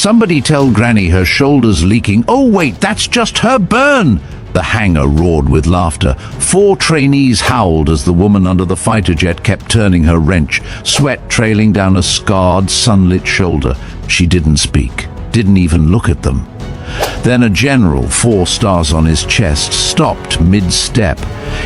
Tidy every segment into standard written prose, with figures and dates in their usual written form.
Somebody tell Granny her shoulder's leaking. Oh wait, that's just her burn! The hangar roared with laughter. 4 trainees howled as the woman under the fighter jet kept turning her wrench, sweat trailing down a scarred, sunlit shoulder. She didn't speak, didn't even look at them. Then a general, 4 stars on his chest, stopped mid-step.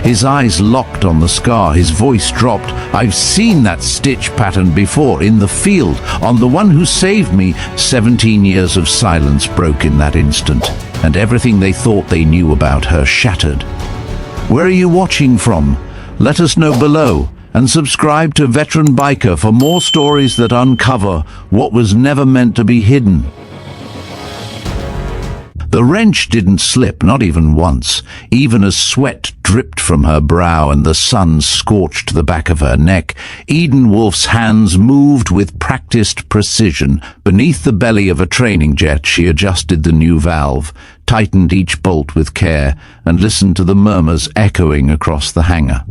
His eyes locked on the scar, his voice dropped. I've seen that stitch pattern before, in the field, on the one who saved me. 17 years of silence broke in that instant, and everything they thought they knew about her shattered. Where are you watching from? Let us know below, and subscribe to Veteran Biker for more stories that uncover what was never meant to be hidden. The wrench didn't slip, not even once, even as sweat dripped from her brow and the sun scorched the back of her neck. Eden Wolfe's hands moved with practiced precision. Beneath the belly of a training jet, she adjusted the new valve, tightened each bolt with care, and listened to the murmurs echoing across the hangar.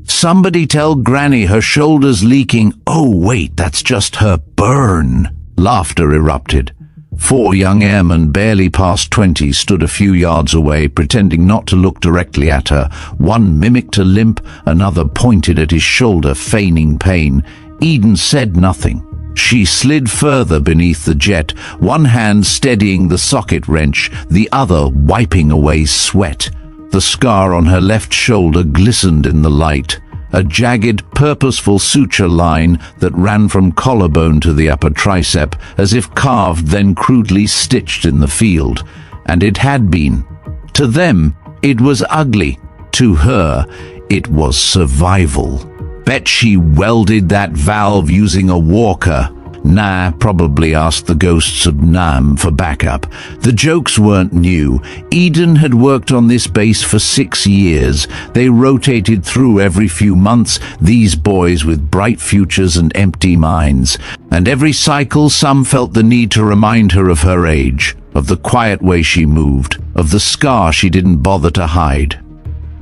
Somebody tell Granny her shoulder's leaking. Oh wait, that's just her burn. Laughter erupted. 4 young airmen, barely past 20, stood a few yards away, pretending not to look directly at her. One mimicked a limp, another pointed at his shoulder, feigning pain. Eden said nothing. She slid further beneath the jet, one hand steadying the socket wrench, the other wiping away sweat. The scar on her left shoulder glistened in the light, a jagged, purposeful suture line that ran from collarbone to the upper tricep, as if carved then crudely stitched in the field. And it had been. To them, it was ugly. To her, it was survival. Bet she welded that valve using a walker. Nah, probably asked the ghosts of Nam for backup. The jokes weren't new. Eden had worked on this base for 6 years. They rotated through every few months, these boys with bright futures and empty minds. And every cycle, some felt the need to remind her of her age, of the quiet way she moved, of the scar she didn't bother to hide.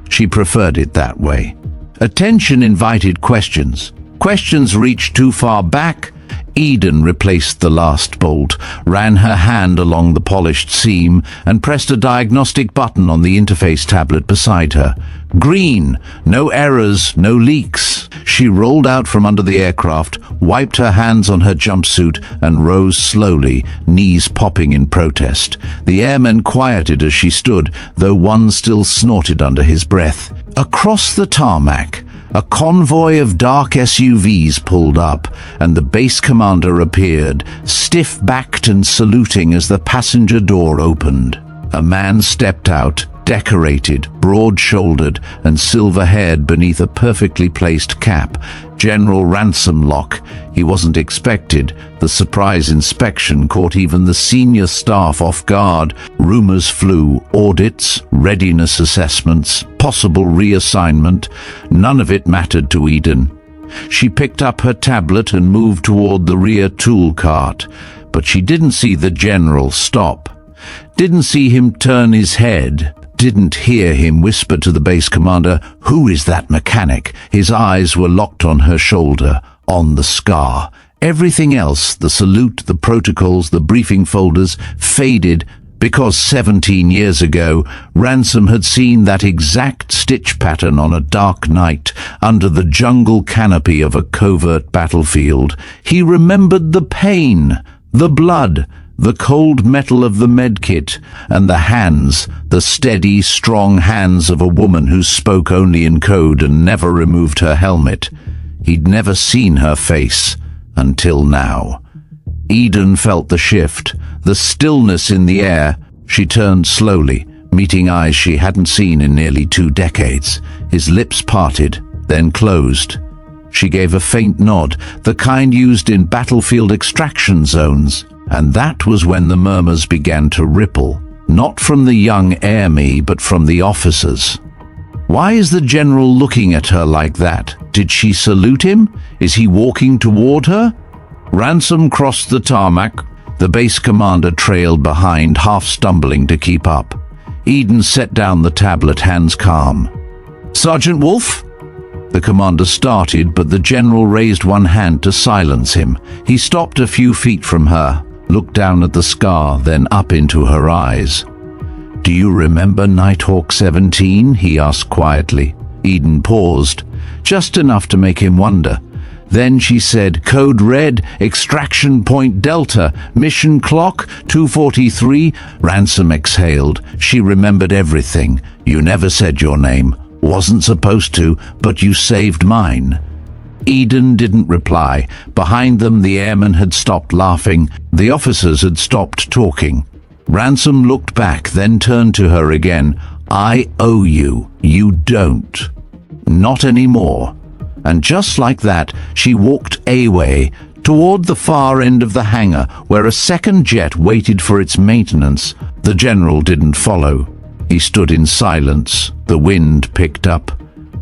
She preferred it that way. Attention invited questions. Questions reached too far back. Eden replaced the last bolt, ran her hand along the polished seam, and pressed a diagnostic button on the interface tablet beside her. Green. No errors, no leaks. She rolled out from under the aircraft, wiped her hands on her jumpsuit, and rose slowly, knees popping in protest. The airmen quieted as she stood, though one still snorted under his breath. Across the tarmac, a convoy of dark SUVs pulled up, and the base commander appeared, stiff-backed and saluting as the passenger door opened. A man stepped out, decorated, broad-shouldered, and silver-haired beneath a perfectly placed cap. General Ransom Lock. He wasn't expected. The surprise inspection caught even the senior staff off guard. Rumors flew. Audits, readiness assessments, possible reassignment. None of it mattered to Eden. She picked up her tablet and moved toward the rear tool cart. But she didn't see the general stop. Didn't see him turn his head. Didn't hear him whisper to the base commander, "Who is that mechanic?" His eyes were locked on her shoulder, on the scar. Everything else, the salute, the protocols, the briefing folders, faded because 17 years ago, Ransom had seen that exact stitch pattern on a dark night under the jungle canopy of a covert battlefield. He remembered the pain, the blood, the cold metal of the medkit, and the hands, the steady, strong hands of a woman who spoke only in code and never removed her helmet. He'd never seen her face, until now. Eden felt the shift, the stillness in the air. She turned slowly, meeting eyes she hadn't seen in nearly 2 decades. His lips parted, then closed. She gave a faint nod, the kind used in battlefield extraction zones. And that was when the murmurs began to ripple, not from the young airme, but from the officers. Why is the general looking at her like that? Did she salute him? Is he walking toward her? Ransom crossed the tarmac. The base commander trailed behind, half stumbling to keep up. Eden set down the tablet, hands calm. "Sergeant Wolfe?" The commander started, but the general raised one hand to silence him. He stopped a few feet from her, looked down at the scar, then up into her eyes. "Do you remember Nighthawk 17? He asked quietly. Eden paused, just enough to make him wonder. Then she said, "Code Red, extraction point Delta, mission clock 2:43. Ransom exhaled. She remembered everything. "You never said your name. Wasn't supposed to, but you saved mine." Eden didn't reply. Behind them, the airmen had stopped laughing. The officers had stopped talking. Ransom looked back, then turned to her again. "I owe you. You don't. Not anymore." And just like that, she walked away toward the far end of the hangar, where a second jet waited for its maintenance. The general didn't follow. He stood in silence. The wind picked up.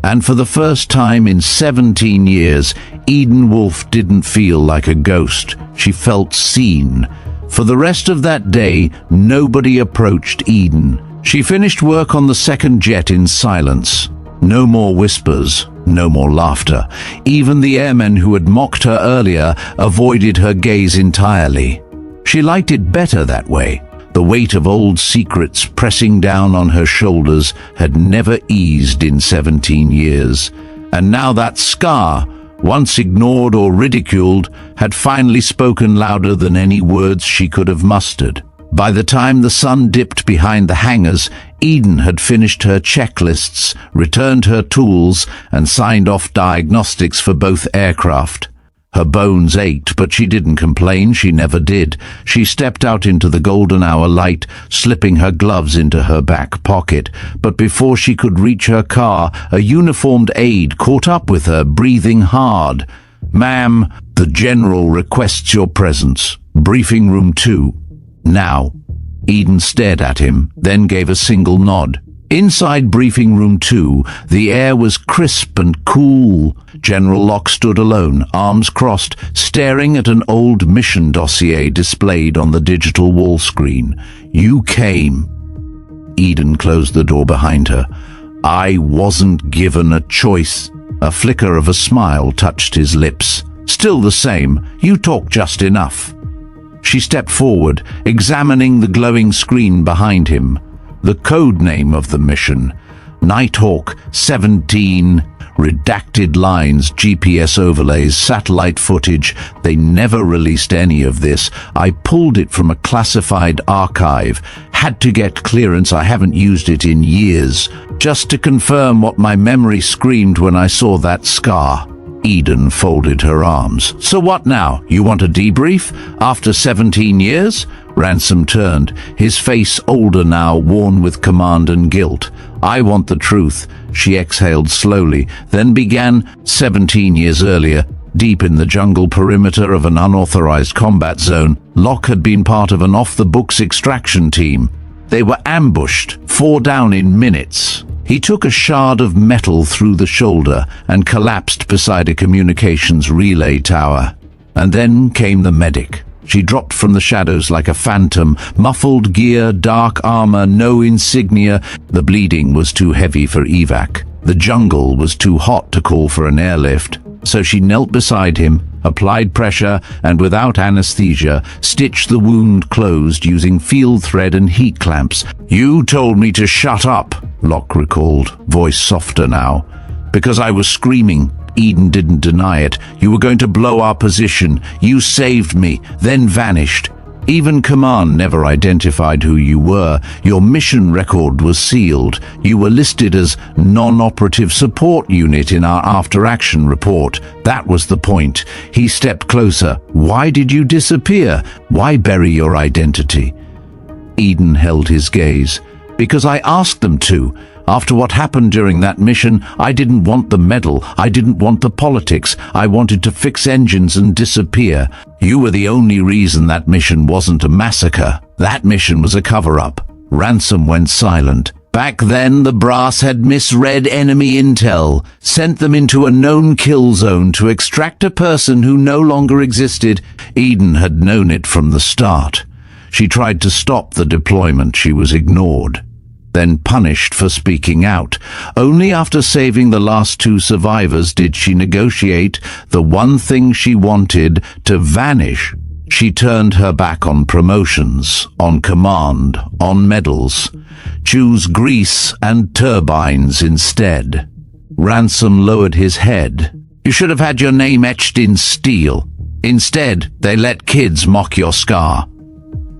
And for the first time in 17 years, Eden Wolfe didn't feel like a ghost. She felt seen. For the rest of that day, nobody approached Eden. She finished work on the second jet in silence. No more whispers, no more laughter. Even the airmen who had mocked her earlier avoided her gaze entirely. She liked it better that way. The weight of old secrets pressing down on her shoulders had never eased in 17 years. And now that scar, once ignored or ridiculed, had finally spoken louder than any words she could have mustered. By the time the sun dipped behind the hangars, Eden had finished her checklists, returned her tools, and signed off diagnostics for both aircraft. Her bones ached, but she didn't complain. She never did. She stepped out into the golden hour light, slipping her gloves into her back pocket. But before she could reach her car, a uniformed aide caught up with her, breathing hard. "Ma'am, the general requests your presence. Briefing room 2. Now." Eden stared at him, then gave a single nod. Inside briefing room 2, the air was crisp and cool. General Locke stood alone, arms crossed, staring at an old mission dossier displayed on the digital wall screen. "You came." Eden closed the door behind her. "I wasn't given a choice." A flicker of a smile touched his lips. "Still the same. You talk just enough." She stepped forward, examining the glowing screen behind him. The code name of the mission, Nighthawk 17, redacted lines, GPS overlays, satellite footage. They never released any of this. I pulled it from a classified archive. Had to get clearance. I haven't used it in years. Just to confirm what my memory screamed when I saw that scar. Eden folded her arms. "So what now? You want a debrief? After 17 years? Ransom turned, his face older now, worn with command and guilt. "I want the truth." She exhaled slowly, then began. 17 years earlier, deep in the jungle perimeter of an unauthorized combat zone, Locke had been part of an off-the-books extraction team. They were ambushed, 4 down in minutes. He took a shard of metal through the shoulder and collapsed beside a communications relay tower. And then came the medic. She dropped from the shadows like a phantom, muffled gear, dark armor, no insignia. The bleeding was too heavy for evac. The jungle was too hot to call for an airlift. So she knelt beside him, applied pressure, and without anesthesia, stitched the wound closed using field thread and heat clamps. "You told me to shut up," Locke recalled, voice softer now. "Because I was screaming." Eden didn't deny it. "You were going to blow our position. You saved me, then vanished. Even command never identified who you were. Your mission record was sealed. You were listed as non-operative support unit in our after-action report. That was the point." He stepped closer. "Why did you disappear? Why bury your identity?" Eden held his gaze. "Because I asked them to. After what happened during that mission, I didn't want the medal. I didn't want the politics. I wanted to fix engines and disappear. You were the only reason that mission wasn't a massacre. That mission was a cover-up." Ransom went silent. Back then, the brass had misread enemy intel, sent them into a known kill zone to extract a person who no longer existed. Eden had known it from the start. She tried to stop the deployment. She was ignored, then punished for speaking out. Only after saving the last 2 survivors did she negotiate the one thing she wanted: to vanish. She turned her back on promotions, on command, on medals. Choose grease and turbines instead. Ransom lowered his head. You should have had your name etched in steel. Instead, they let kids mock your scar.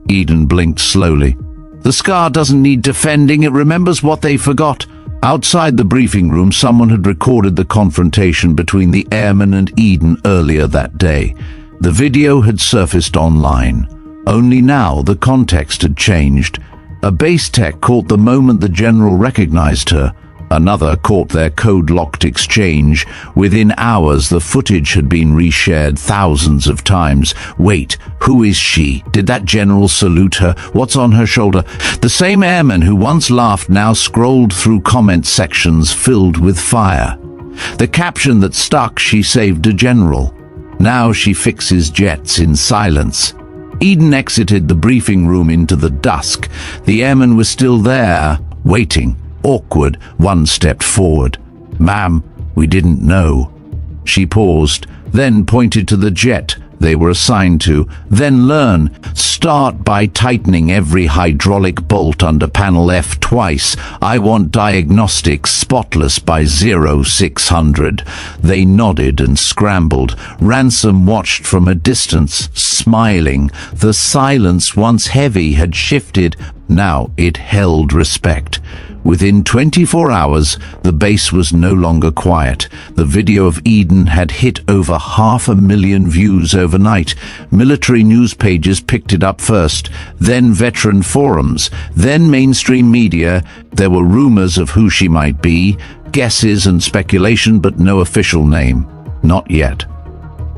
Eden blinked slowly. The scar doesn't need defending, it remembers what they forgot. Outside the briefing room, someone had recorded the confrontation between the airman and Eden earlier that day. The video had surfaced online. Only now the context had changed. A base tech caught the moment the general recognized her. Another caught their code-locked exchange. Within hours, the footage had been reshared thousands of times. Wait, who is she? Did that general salute her? What's on her shoulder? The same airman who once laughed now scrolled through comment sections filled with fire. The caption that stuck, she saved a general. Now she fixes jets in silence. Eden exited the briefing room into the dusk. The airman was still there, waiting. Awkward, one stepped forward. Ma'am, we didn't know. She paused, then pointed to the jet they were assigned to. Then learn. Start by tightening every hydraulic bolt under panel F twice. I want diagnostics spotless by 0600. They nodded and scrambled. Ransom watched from a distance, smiling. The silence, once heavy, had shifted. Now it held respect. Within 24 hours, the base was no longer quiet. The video of Eden had hit over 500,000 views overnight. Military news pages picked it up first, then veteran forums, then mainstream media. There were rumors of who she might be, guesses and speculation, but no official name. Not yet.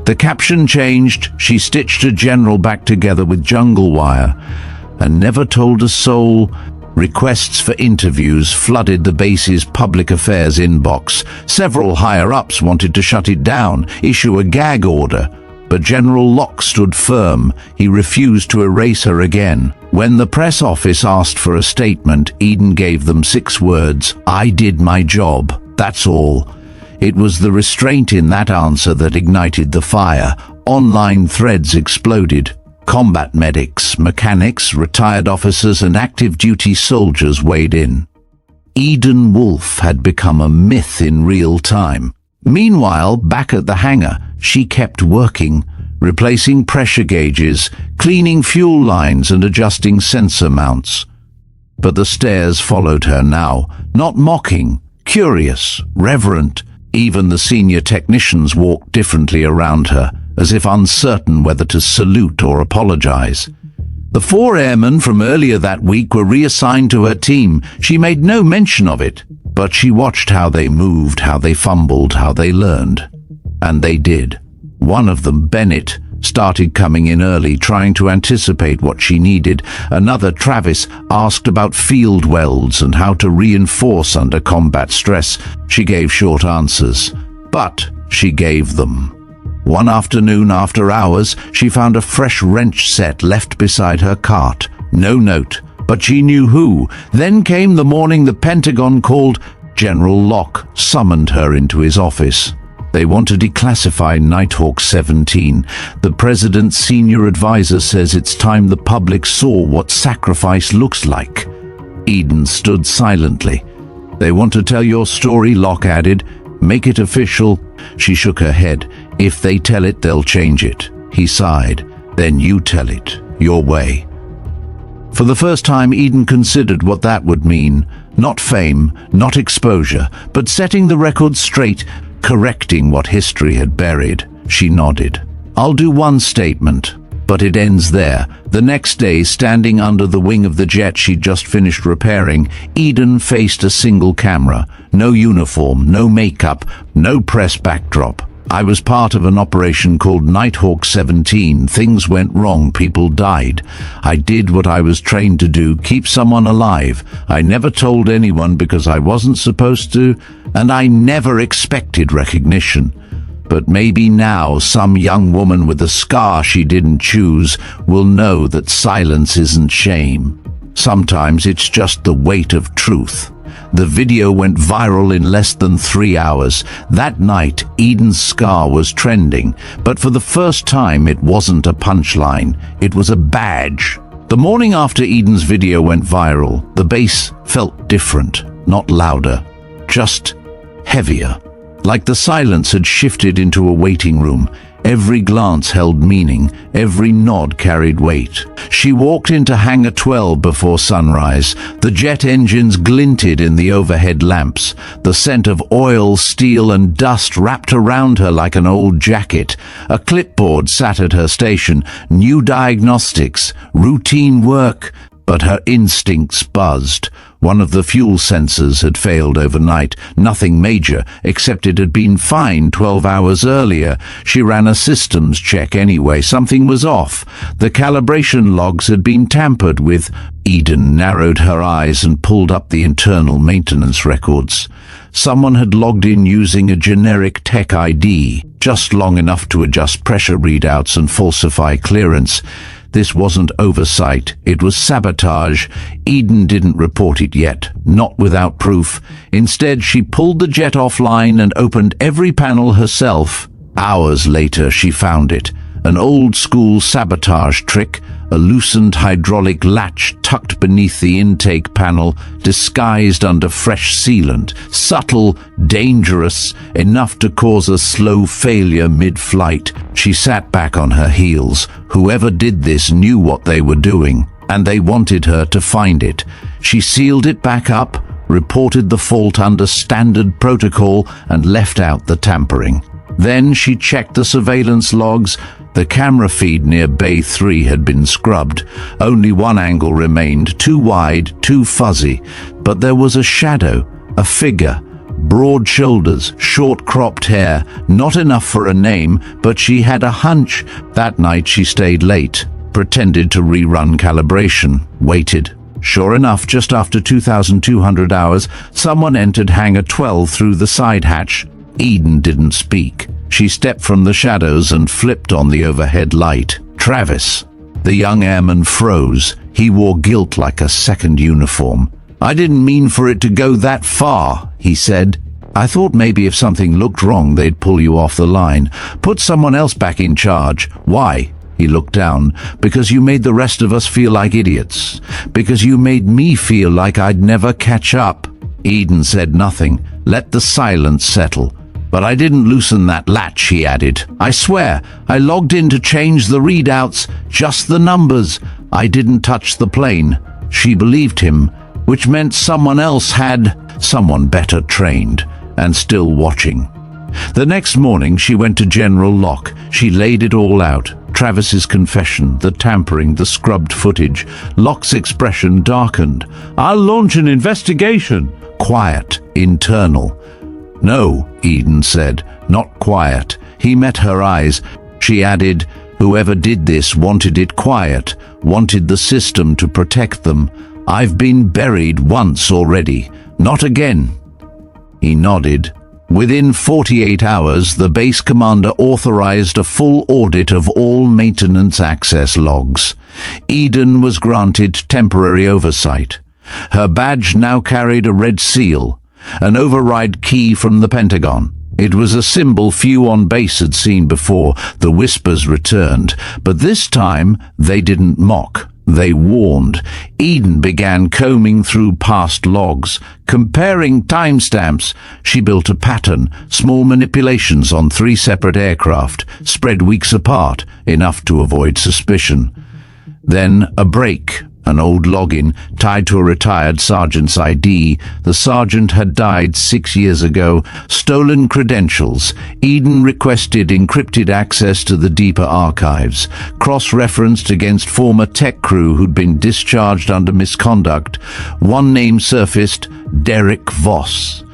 The caption changed. She stitched a general back together with jungle wire and never told a soul. Requests for interviews flooded the base's public affairs inbox. Several higher-ups wanted to shut it down, issue a gag order. But General Locke stood firm. He refused to erase her again. When the press office asked for a statement, Eden gave them 6 words. I did my job. That's all. It was the restraint in that answer that ignited the fire. Online threads exploded. Combat medics, mechanics, retired officers and active-duty soldiers weighed in. Eden Wolfe had become a myth in real time. Meanwhile, back at the hangar, she kept working, replacing pressure gauges, cleaning fuel lines and adjusting sensor mounts. But the stares followed her now, not mocking, curious, reverent. Even the senior technicians walked differently around her, as if uncertain whether to salute or apologize. The 4 airmen from earlier that week were reassigned to her team. She made no mention of it, but she watched how they moved, how they fumbled, how they learned. And they did. One of them, Bennett, started coming in early, trying to anticipate what she needed. Another, Travis, asked about field welds and how to reinforce under combat stress. She gave short answers, but she gave them. One afternoon, after hours, she found a fresh wrench set left beside her cart. No note, but she knew who. Then came the morning the Pentagon called. General Locke summoned her into his office. They want to declassify Nighthawk 17. The president's senior advisor says it's time the public saw what sacrifice looks like. Eden stood silently. They want to tell your story, Locke added. Make it official. She shook her head. If they tell it, they'll change it. He sighed. Then you tell it, your way. For the first time, Eden considered what that would mean. Not fame, not exposure, but setting the record straight, correcting what history had buried. She nodded. I'll do one statement, but it ends there. The next day, standing under the wing of the jet she'd just finished repairing, Eden faced a single camera. No uniform, no makeup, no press backdrop. I was part of an operation called Nighthawk 17. Things went wrong, people died. I did what I was trained to do, keep someone alive. I never told anyone because I wasn't supposed to, and I never expected recognition. But maybe now some young woman with a scar she didn't choose will know that silence isn't shame. Sometimes it's just the weight of truth. The video went viral in less than 3 hours. That night, Eden's scar was trending, but for the first time it wasn't a punchline, it was a badge. The morning after Eden's video went viral, the bass felt different, not louder, just heavier. Like the silence had shifted into a waiting room. Every glance held meaning, every nod carried weight. She walked into Hangar 12 before sunrise. The jet engines glinted in the overhead lamps. The scent of oil, steel and dust wrapped around her like an old jacket. A clipboard sat at her station. New diagnostics, routine work. But her instincts buzzed. One of the fuel sensors had failed overnight. Nothing major, except it had been fine 12 hours earlier. She ran a systems check anyway. Something was off. The calibration logs had been tampered with. Eden narrowed her eyes and pulled up the internal maintenance records. Someone had logged in using a generic tech ID, just long enough to adjust pressure readouts and falsify clearance. This wasn't oversight, it was sabotage. Eden didn't report it yet, not without proof. Instead, she pulled the jet offline and opened every panel herself. Hours later, she found it. An old-school sabotage trick, a loosened hydraulic latch tucked beneath the intake panel, disguised under fresh sealant. Subtle, dangerous, enough to cause a slow failure mid-flight. She sat back on her heels. Whoever did this knew what they were doing, and they wanted her to find it. She sealed it back up, reported the fault under standard protocol, and left out the tampering. Then she checked the surveillance logs. The camera feed near Bay 3 had been scrubbed. Only one angle remained, too wide, too fuzzy. But there was a shadow, a figure, broad shoulders, short cropped hair, not enough for a name, but she had a hunch. That night she stayed late, pretended to rerun calibration, waited. Sure enough, just after 2,200 hours, someone entered Hangar 12 through the side hatch. Eden didn't speak. She stepped from the shadows and flipped on the overhead light. Travis. The young airman froze. He wore guilt like a second uniform. "I didn't mean for it to go that far," he said. "I thought maybe if something looked wrong, they'd pull you off the line. Put someone else back in charge." "Why?" He looked down. "Because you made the rest of us feel like idiots. Because you made me feel like I'd never catch up." Eden said nothing. Let the silence settle. "But I didn't loosen that latch," he added. "I swear, I logged in to change the readouts, just the numbers. I didn't touch the plane." She believed him, which meant someone else had, someone better trained, and still watching. The next morning she went to General Locke. She laid it all out. Travis's confession, the tampering, the scrubbed footage. Locke's expression darkened. "I'll launch an investigation." Quiet, internal. "No," Eden said, "not quiet." He met her eyes. She added, "Whoever did this wanted it quiet, wanted the system to protect them. I've been buried once already. Not again." He nodded. Within 48 hours, the base commander authorized a full audit of all maintenance access logs. Eden was granted temporary oversight. Her badge now carried a red seal, an override key from the Pentagon. It was a symbol few on base had seen before. The whispers returned, but this time they didn't mock. They warned. Eden began combing through past logs, comparing timestamps. She built a pattern, small manipulations on 3 separate aircraft, spread weeks apart, enough to avoid suspicion. Then a break. An old login tied to a retired sergeant's ID. The sergeant had died 6 years ago. Stolen credentials. Eden requested encrypted access to the deeper archives. Cross-referenced against former tech crew who'd been discharged under misconduct. One name surfaced, Derek Voss.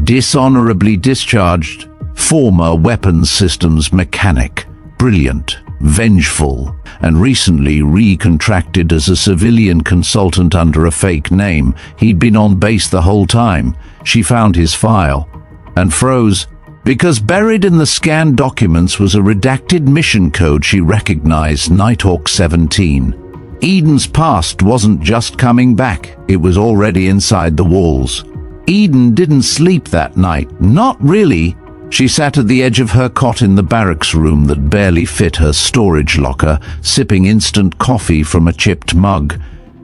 Dishonorably discharged, former weapons systems mechanic. Brilliant. Vengeful, and recently recontracted as a civilian consultant under a fake name. He'd been on base the whole time. She found his file and froze, because buried in the scanned documents was a redacted mission code she recognized, Nighthawk 17. Eden's past wasn't just coming back, it was already inside the walls. Eden didn't sleep that night. Not really. She sat at the edge of her cot in the barracks room that barely fit her storage locker, sipping instant coffee from a chipped mug.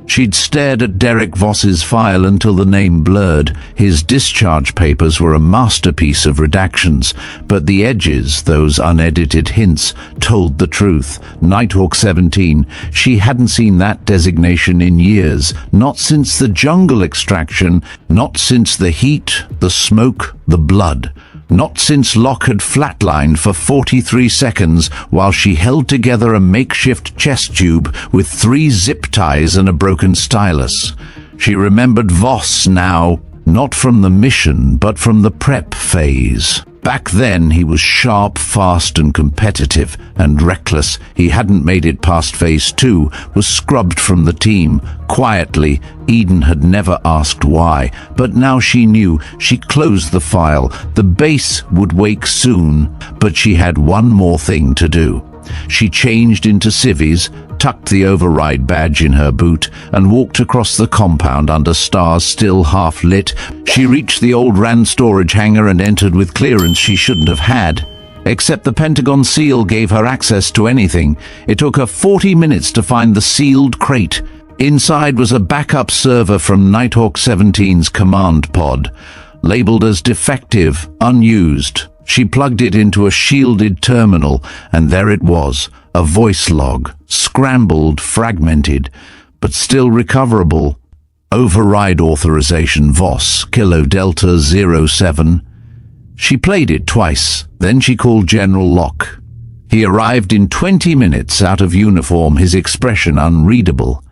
She'd stared at Derek Voss's file until the name blurred. His discharge papers were a masterpiece of redactions, but the edges, those unedited hints, told the truth. Nighthawk 17, she hadn't seen that designation in years, not since the jungle extraction, not since the heat, the smoke, the blood. Not since Locke had flatlined for 43 seconds while she held together a makeshift chest tube with 3 zip ties and a broken stylus. She remembered Voss now, not from the mission, but from the prep phase. Back then he was sharp, fast and competitive, and reckless. He hadn't made it past phase 2, was scrubbed from the team. Quietly, Eden had never asked why, but now she knew. She closed the file. The base would wake soon, but she had one more thing to do. She changed into civvies, tucked the override badge in her boot, and walked across the compound under stars still half lit. She reached the old RAN storage hangar and entered with clearance she shouldn't have had. Except the Pentagon seal gave her access to anything. It took her 40 minutes to find the sealed crate. Inside was a backup server from Nighthawk 17's command pod, labeled as defective, unused. She plugged it into a shielded terminal, and there it was, a voice log, scrambled, fragmented, but still recoverable. Override authorization Voss, Kilo Delta 07. She played it twice, then she called General Locke. He arrived in 20 minutes out of uniform, his expression unreadable.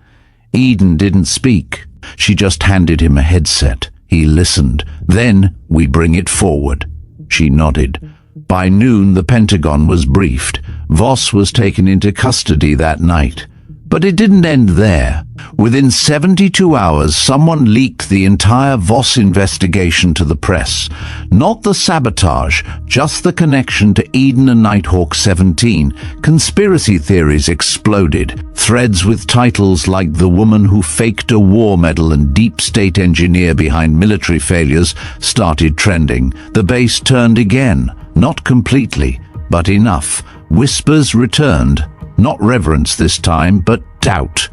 Eden didn't speak. She just handed him a headset. He listened. Then, we bring it forward. She nodded. By noon, the Pentagon was briefed. Voss was taken into custody that night. But it didn't end there. Within 72 hours, someone leaked the entire Voss investigation to the press. Not the sabotage, just the connection to Eden and Nighthawk 17. Conspiracy theories exploded. Threads with titles like "The Woman Who Faked a War Medal" and "Deep State Engineer Behind Military Failures" started trending. The base turned again. Not completely, but enough. Whispers returned. Not reverence this time, but doubt.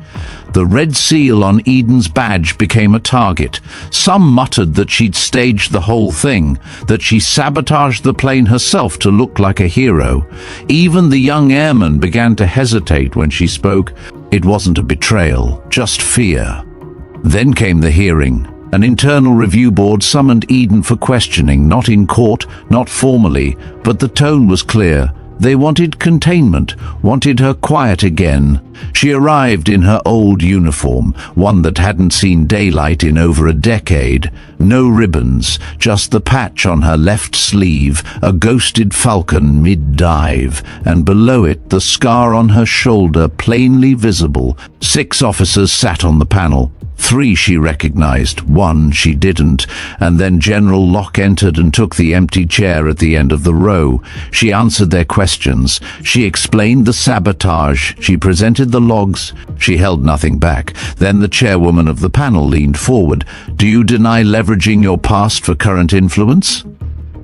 The red seal on Eden's badge became a target. Some muttered that she'd staged the whole thing, that she sabotaged the plane herself to look like a hero. Even the young airman began to hesitate when she spoke. It wasn't a betrayal, just fear. Then came the hearing. An internal review board summoned Eden for questioning, not in court, not formally, but the tone was clear. They wanted containment, wanted her quiet again. She arrived in her old uniform, one that hadn't seen daylight in over a decade. No ribbons, just the patch on her left sleeve, a ghosted falcon mid-dive, and below it the scar on her shoulder plainly visible. 6 officers sat on the panel. 3 she recognized, 1 she didn't, and then General Locke entered and took the empty chair at the end of the row. She answered their questions. She explained the sabotage. She presented the logs. She held nothing back. Then the chairwoman of the panel leaned forward. "Do you deny leveraging your past for current influence?"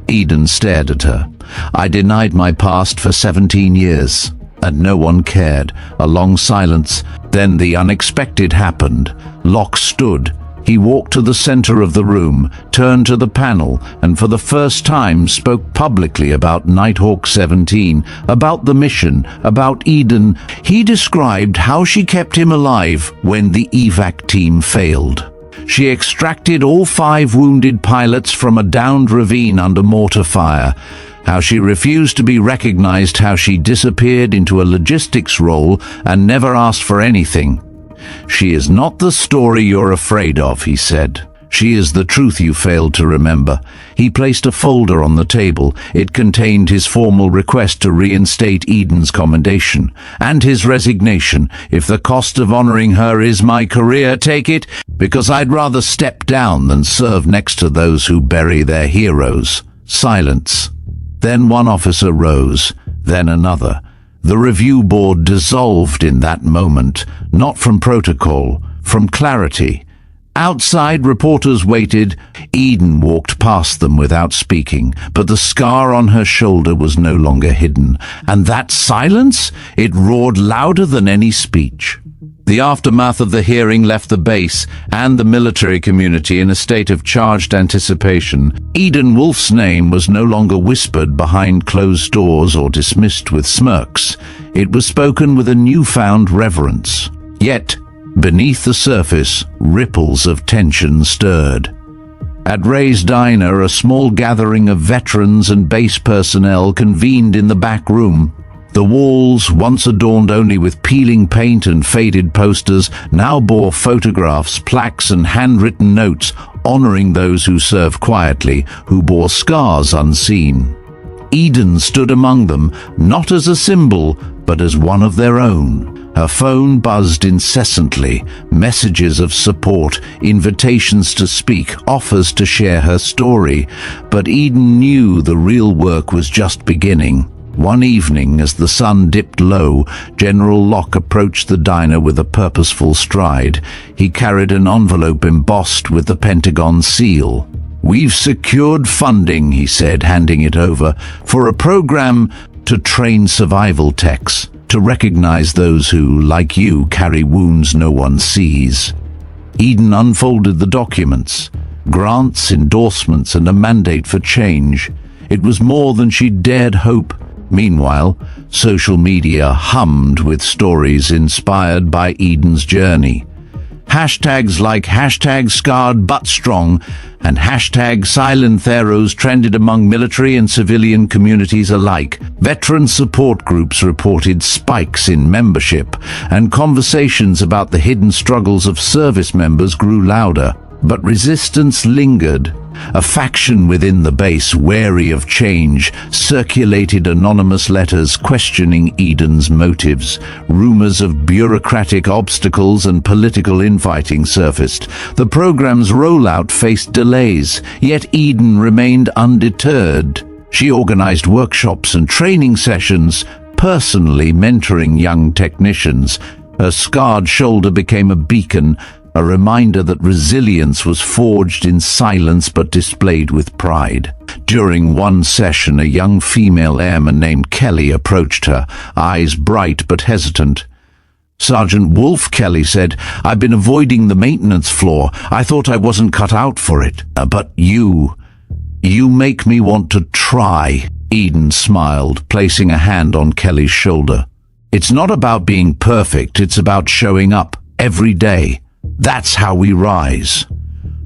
Eden stared at her. "I denied my past for 17 years. And no one cared." A long silence. Then the unexpected happened. Locke stood. He walked to the center of the room, turned to the panel, and for the first time spoke publicly about Nighthawk 17, about the mission, about Eden. He described how she kept him alive when the evac team failed. She extracted all 5 wounded pilots from a downed ravine under mortar fire. How she refused to be recognized, how she disappeared into a logistics role and never asked for anything. "She is not the story you're afraid of," he said. "She is the truth you failed to remember." He placed a folder on the table. It contained his formal request to reinstate Eden's commendation, and his resignation. "If the cost of honoring her is my career, take it, because I'd rather step down than serve next to those who bury their heroes." Silence. Then one officer rose, then another. The review board dissolved in that moment, not from protocol, from clarity. Outside, reporters waited. Eden walked past them without speaking, but the scar on her shoulder was no longer hidden. And that silence? It roared louder than any speech. The aftermath of the hearing left the base and the military community in a state of charged anticipation. Eden Wolfe's name was no longer whispered behind closed doors or dismissed with smirks. It was spoken with a newfound reverence. Yet, beneath the surface, ripples of tension stirred. At Ray's diner, a small gathering of veterans and base personnel convened in the back room. The walls, once adorned only with peeling paint and faded posters, now bore photographs, plaques, and handwritten notes honoring those who served quietly, who bore scars unseen. Eden stood among them, not as a symbol, but as one of their own. Her phone buzzed incessantly, messages of support, invitations to speak, offers to share her story. But Eden knew the real work was just beginning. One evening, as the sun dipped low, General Locke approached the diner with a purposeful stride. He carried an envelope embossed with the Pentagon seal. "We've secured funding," he said, handing it over, "for a program to train survival techs, to recognize those who, like you, carry wounds no one sees." Eden unfolded the documents. Grants, endorsements, and a mandate for change. It was more than she dared hope. Meanwhile, social media hummed with stories inspired by Eden's journey. Hashtags like #ScarredButStrong and #SilentTheros trended among military and civilian communities alike. Veteran support groups reported spikes in membership, and conversations about the hidden struggles of service members grew louder. But resistance lingered. A faction within the base, wary of change, circulated anonymous letters questioning Eden's motives. Rumors of bureaucratic obstacles and political infighting surfaced. The program's rollout faced delays, yet Eden remained undeterred. She organized workshops and training sessions, personally mentoring young technicians. Her scarred shoulder became a beacon, a reminder that resilience was forged in silence but displayed with pride. During one session, a young female airman named Kelly approached her, eyes bright but hesitant. "Sergeant Wolfe," Kelly said, "I've been avoiding the maintenance floor. I thought I wasn't cut out for it. But you make me want to try." Eden smiled, placing a hand on Kelly's shoulder. "It's not about being perfect, it's about showing up every day. That's how we rise."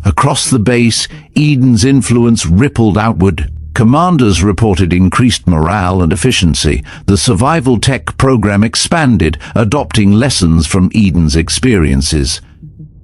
Across the base, Eden's influence rippled outward. Commanders reported increased morale and efficiency. The survival tech program expanded, adopting lessons from Eden's experiences.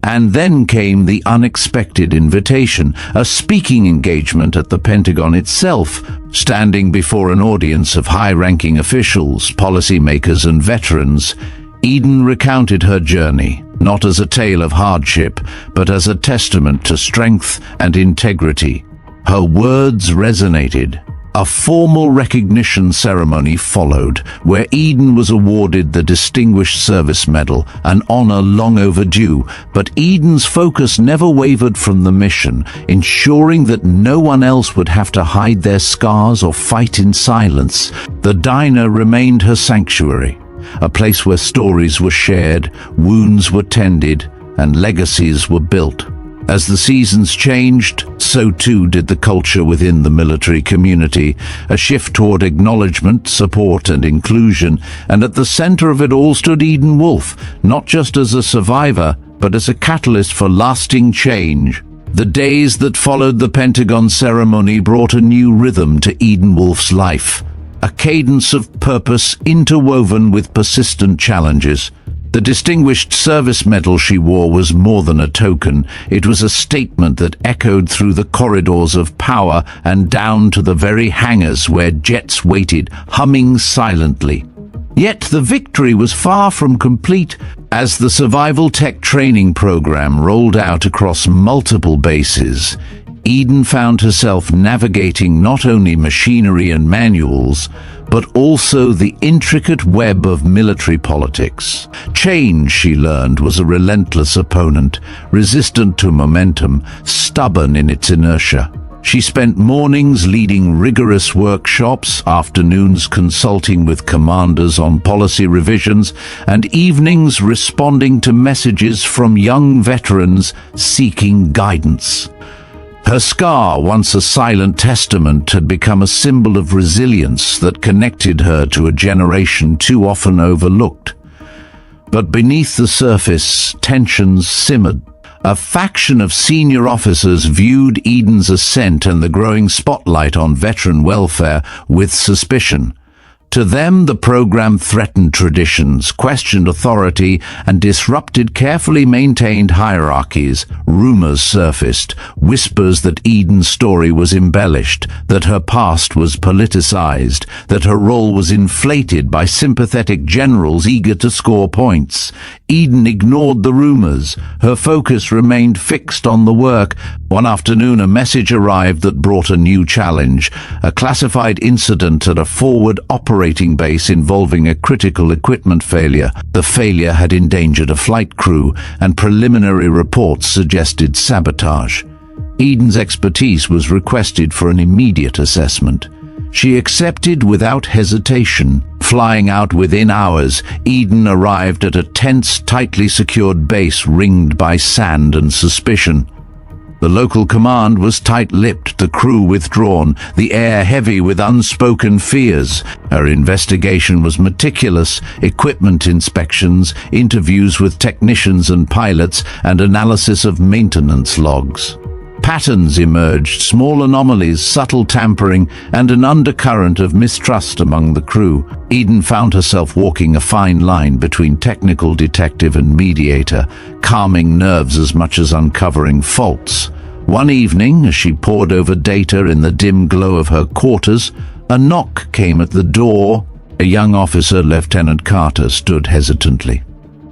And then came the unexpected invitation, a speaking engagement at the Pentagon itself. Standing before an audience of high-ranking officials, policymakers, and veterans, Eden recounted her journey, not as a tale of hardship, but as a testament to strength and integrity. Her words resonated. A formal recognition ceremony followed, where Eden was awarded the Distinguished Service Medal, an honor long overdue. But Eden's focus never wavered from the mission, ensuring that no one else would have to hide their scars or fight in silence. The diner remained her sanctuary, a place where stories were shared, wounds were tended, and legacies were built. As the seasons changed, so too did the culture within the military community, a shift toward acknowledgement, support, and inclusion, and at the center of it all stood Eden Wolfe, not just as a survivor, but as a catalyst for lasting change. The days that followed the Pentagon ceremony brought a new rhythm to Eden Wolfe's life, a cadence of purpose interwoven with persistent challenges. The Distinguished Service Medal she wore was more than a token. It was a statement that echoed through the corridors of power and down to the very hangars where jets waited, humming silently. Yet the victory was far from complete. As the survival tech training program rolled out across multiple bases, Eden found herself navigating not only machinery and manuals, but also the intricate web of military politics. Change, she learned, was a relentless opponent, resistant to momentum, stubborn in its inertia. She spent mornings leading rigorous workshops, afternoons consulting with commanders on policy revisions, and evenings responding to messages from young veterans seeking guidance. Her scar, once a silent testament, had become a symbol of resilience that connected her to a generation too often overlooked. But beneath the surface, tensions simmered. A faction of senior officers viewed Eden's ascent and the growing spotlight on veteran welfare with suspicion. To them, the program threatened traditions, questioned authority, and disrupted carefully maintained hierarchies. Rumors surfaced, whispers that Eden's story was embellished, that her past was politicized, that her role was inflated by sympathetic generals eager to score points. Eden ignored the rumors. Her focus remained fixed on the work. One afternoon, a message arrived that brought a new challenge, a classified incident at a forward operating base involving a critical equipment failure. The failure had endangered a flight crew, and preliminary reports suggested sabotage. Eden's expertise was requested for an immediate assessment. She accepted without hesitation. Flying out within hours, Eden arrived at a tense, tightly secured base ringed by sand and suspicion. The local command was tight-lipped, the crew withdrawn, the air heavy with unspoken fears. Her investigation was meticulous: equipment inspections, interviews with technicians and pilots, and analysis of maintenance logs. Patterns emerged, small anomalies, subtle tampering, and an undercurrent of mistrust among the crew. Eden found herself walking a fine line between technical detective and mediator, calming nerves as much as uncovering faults. One evening, as she pored over data in the dim glow of her quarters, a knock came at the door. A young officer, Lieutenant Carter, stood hesitantly.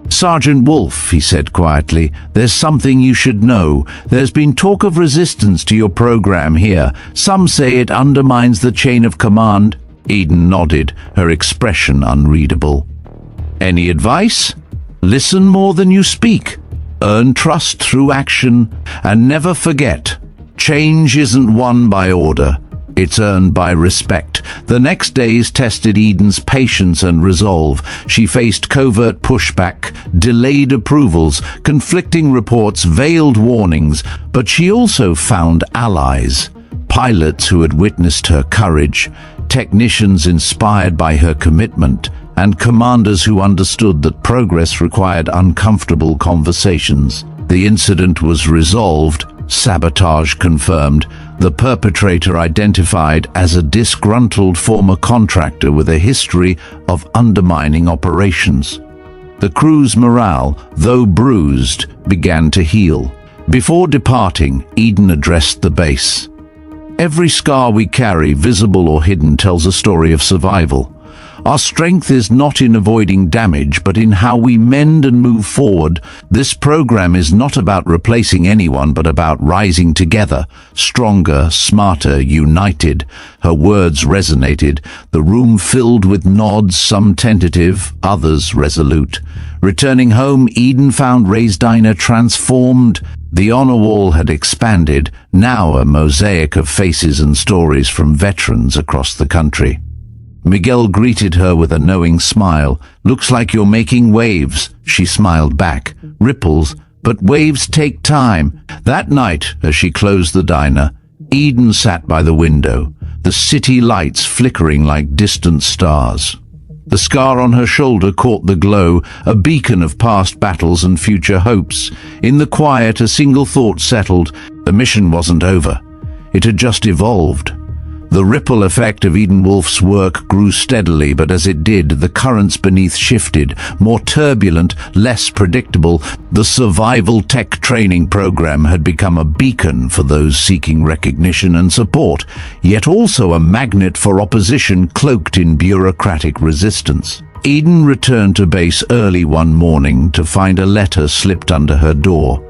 "Sergeant Wolfe," he said quietly, "there's something you should know. There's been talk of resistance to your program here. Some say it undermines the chain of command." Eden nodded, her expression unreadable. "Any advice? Listen more than you speak. Earn trust through action, and never forget, change isn't won by order. It's earned by respect." The next days tested Eden's patience and resolve. She faced covert pushback, delayed approvals, conflicting reports, veiled warnings, but she also found allies. Pilots who had witnessed her courage, technicians inspired by her commitment, and commanders who understood that progress required uncomfortable conversations. The incident was resolved, sabotage confirmed, the perpetrator identified as a disgruntled former contractor with a history of undermining operations. The crew's morale, though bruised, began to heal. Before departing, Eden addressed the base. "Every scar we carry, visible or hidden, tells a story of survival. Our strength is not in avoiding damage, but in how we mend and move forward. This program is not about replacing anyone, but about rising together, stronger, smarter, united." Her words resonated. The room filled with nods, some tentative, others resolute. Returning home, Eden found Ray's diner transformed. The honor wall had expanded, now a mosaic of faces and stories from veterans across the country. Miguel greeted her with a knowing smile. "Looks like you're making waves," she smiled back. "Ripples, but waves take time." That night, as she closed the diner, Eden sat by the window, the city lights flickering like distant stars. The scar on her shoulder caught the glow, a beacon of past battles and future hopes. In the quiet, a single thought settled. The mission wasn't over. It had just evolved. The ripple effect of Eden Wolfe's work grew steadily, but as it did, the currents beneath shifted, more turbulent, less predictable. The survival tech training program had become a beacon for those seeking recognition and support, yet also a magnet for opposition cloaked in bureaucratic resistance. Eden returned to base early one morning to find a letter slipped under her door.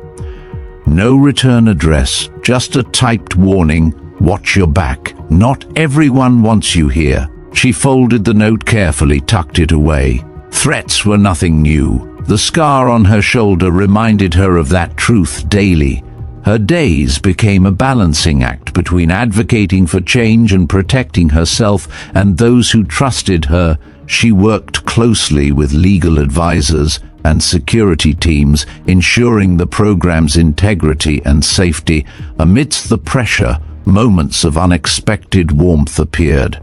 No return address, just a typed warning, "Watch your back. Not everyone wants you here." She folded the note carefully, tucked it away. Threats were nothing new. The scar on her shoulder reminded her of that truth daily. Her days became a balancing act between advocating for change and protecting herself and those who trusted her. She worked closely with legal advisors and security teams, ensuring the program's integrity and safety. Amidst the pressure, moments of unexpected warmth appeared.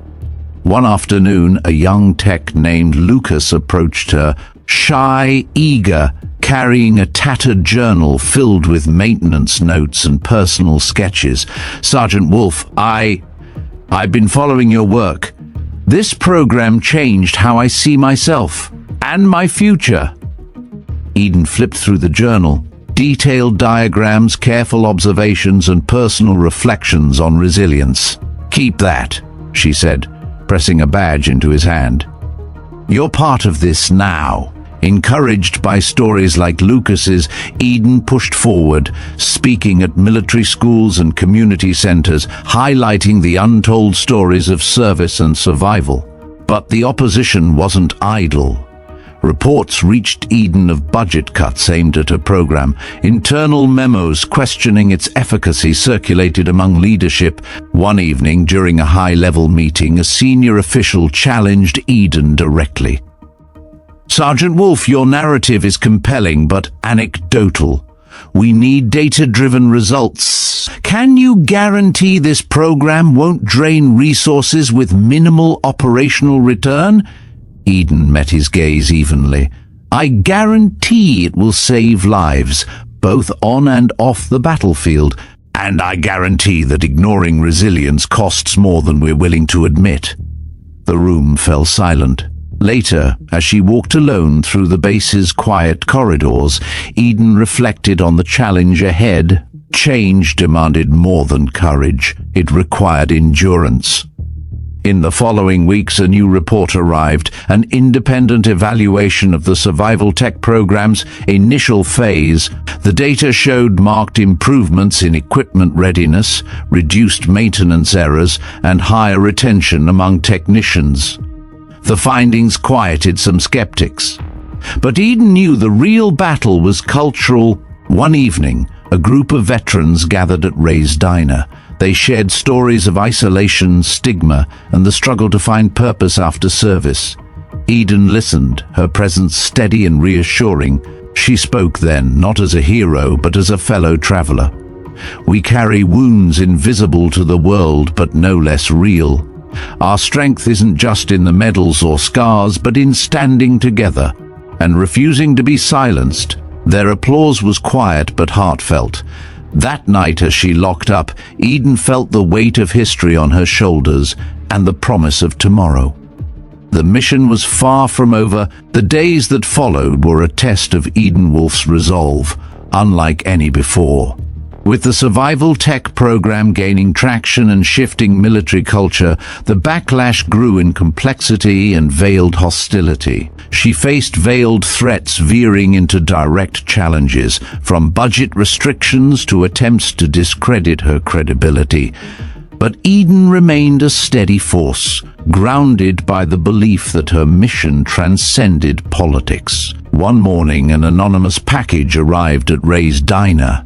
One afternoon, a young tech named Lucas approached her, shy, eager, carrying a tattered journal filled with maintenance notes and personal sketches. "Sergeant Wolfe, I've been following your work. This program changed how I see myself and my future." Eden flipped through the journal. Detailed diagrams, careful observations, and personal reflections on resilience. "Keep that," she said, pressing a badge into his hand. "You're part of this now." Encouraged by stories like Lucas's, Eden pushed forward, speaking at military schools and community centers, highlighting the untold stories of service and survival. But the opposition wasn't idle. Reports reached Eden of budget cuts aimed at her program. Internal memos questioning its efficacy circulated among leadership. One evening, during a high-level meeting, a senior official challenged Eden directly. "Sergeant Wolfe, your narrative is compelling but anecdotal. We need data-driven results. Can you guarantee this program won't drain resources with minimal operational return?" Eden met his gaze evenly. "I guarantee it will save lives, both on and off the battlefield. And I guarantee that ignoring resilience costs more than we're willing to admit." The room fell silent. Later, as she walked alone through the base's quiet corridors, Eden reflected on the challenge ahead. Change demanded more than courage. It required endurance. In the following weeks, a new report arrived, an independent evaluation of the survival tech program's initial phase. The data showed marked improvements in equipment readiness, reduced maintenance errors, and higher retention among technicians. The findings quieted some skeptics. But Eden knew the real battle was cultural. One evening, a group of veterans gathered at Ray's diner. They shared stories of isolation, stigma, and the struggle to find purpose after service. Eden listened, her presence steady and reassuring. She spoke then, not as a hero, but as a fellow traveler. "We carry wounds invisible to the world, but no less real. Our strength isn't just in the medals or scars, but in standing together and refusing to be silenced." Their applause was quiet but heartfelt. That night, as she locked up, Eden felt the weight of history on her shoulders and the promise of tomorrow. The mission was far from over. The days that followed were a test of Eden Wolfe's resolve, unlike any before. With the survival tech program gaining traction and shifting military culture, the backlash grew in complexity and veiled hostility. She faced veiled threats veering into direct challenges, from budget restrictions to attempts to discredit her credibility. But Eden remained a steady force, grounded by the belief that her mission transcended politics. One morning, an anonymous package arrived at Ray's diner.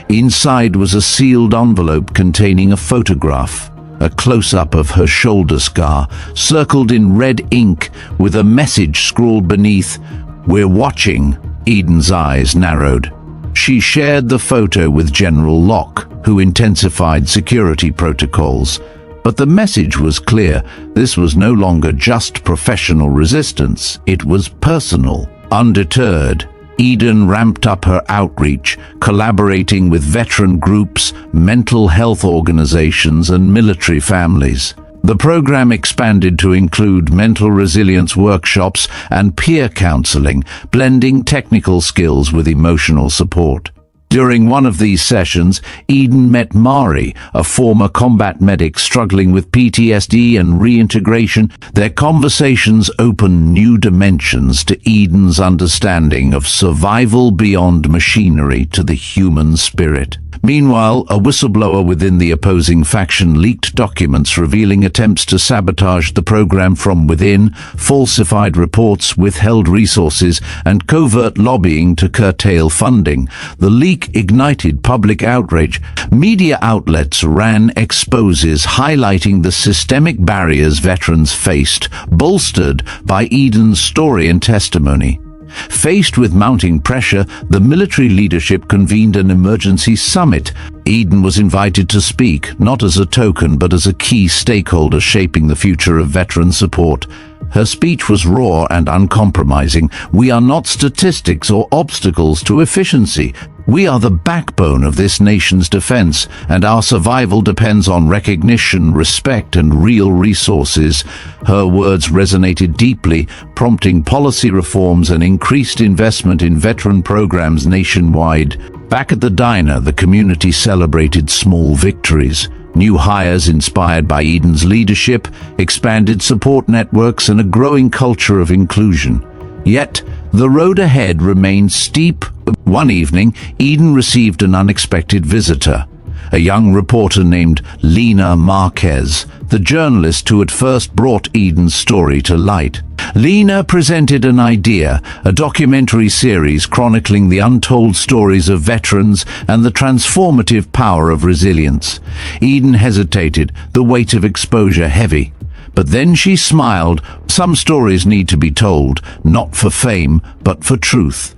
Inside was a sealed envelope containing a photograph, a close-up of her shoulder scar, circled in red ink with a message scrawled beneath, "We're watching." Eden's eyes narrowed. She shared the photo with General Locke, who intensified security protocols. But the message was clear. This was no longer just professional resistance, it was personal. Undeterred, Eden ramped up her outreach, collaborating with veteran groups, mental health organizations, and military families. The program expanded to include mental resilience workshops and peer counseling, blending technical skills with emotional support. During one of these sessions, Eden met Mari, a former combat medic struggling with PTSD and reintegration. Their conversations opened new dimensions to Eden's understanding of survival beyond machinery to the human spirit. Meanwhile, a whistleblower within the opposing faction leaked documents revealing attempts to sabotage the program from within, falsified reports, withheld resources, and covert lobbying to curtail funding. The leak ignited public outrage. Media outlets ran exposes highlighting the systemic barriers veterans faced, bolstered by Eden's story and testimony. Faced with mounting pressure, the military leadership convened an emergency summit. Eden was invited to speak, not as a token but as a key stakeholder shaping the future of veteran support. Her speech was raw and uncompromising. "We are not statistics or obstacles to efficiency. We are the backbone of this nation's defense, and our survival depends on recognition, respect, and real resources." Her words resonated deeply, prompting policy reforms and increased investment in veteran programs nationwide. Back at the diner, the community celebrated small victories. New hires inspired by Eden's leadership, expanded support networks, and a growing culture of inclusion. Yet, the road ahead remained steep. One evening, Eden received an unexpected visitor, a young reporter named Lena Marquez, the journalist who had first brought Eden's story to light. Lena presented an idea, a documentary series chronicling the untold stories of veterans and the transformative power of resilience. Eden hesitated, the weight of exposure heavy. But then she smiled. Some stories need to be told, not for fame, but for truth.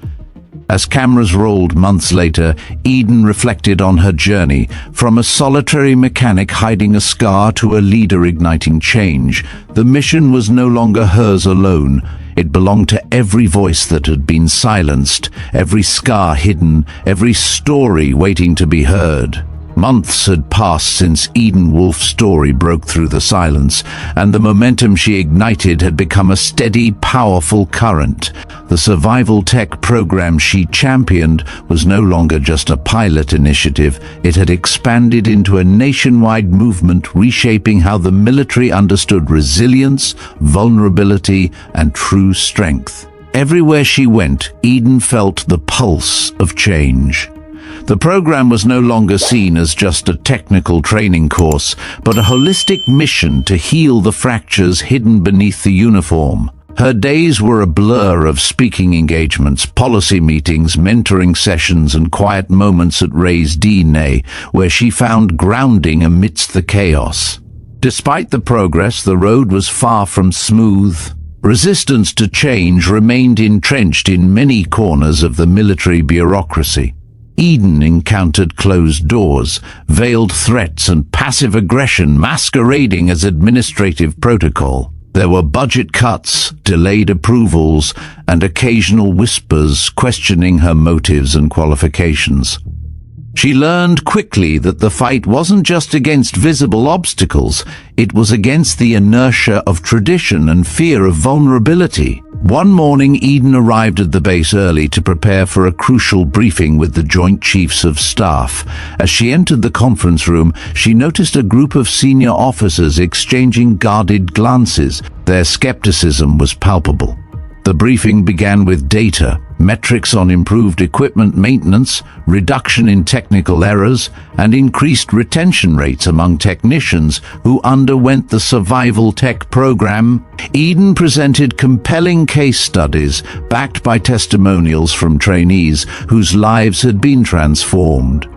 As cameras rolled months later, Eden reflected on her journey, from a solitary mechanic hiding a scar to a leader igniting change. The mission was no longer hers alone. It belonged to every voice that had been silenced, every scar hidden, every story waiting to be heard. Months had passed since Wolfe's story broke through the silence, and the momentum she ignited had become a steady, powerful current. The survival tech program she championed was no longer just a pilot initiative. It had expanded into a nationwide movement, reshaping how the military understood resilience, vulnerability, and true strength. Everywhere she went, Eden felt the pulse of change. The program was no longer seen as just a technical training course, but a holistic mission to heal the fractures hidden beneath the uniform. Her days were a blur of speaking engagements, policy meetings, mentoring sessions, and quiet moments at Ray's DNA, where she found grounding amidst the chaos. Despite the progress, the road was far from smooth. Resistance to change remained entrenched in many corners of the military bureaucracy. Eden encountered closed doors, veiled threats, and passive aggression masquerading as administrative protocol. There were budget cuts, delayed approvals, and occasional whispers questioning her motives and qualifications. She learned quickly that the fight wasn't just against visible obstacles, it was against the inertia of tradition and fear of vulnerability. One morning, Eden arrived at the base early to prepare for a crucial briefing with the Joint Chiefs of Staff. As she entered the conference room, she noticed a group of senior officers exchanging guarded glances. Their skepticism was palpable. The briefing began with data, metrics on improved equipment maintenance, reduction in technical errors, and increased retention rates among technicians who underwent the survival tech program. Eden presented compelling case studies backed by testimonials from trainees whose lives had been transformed.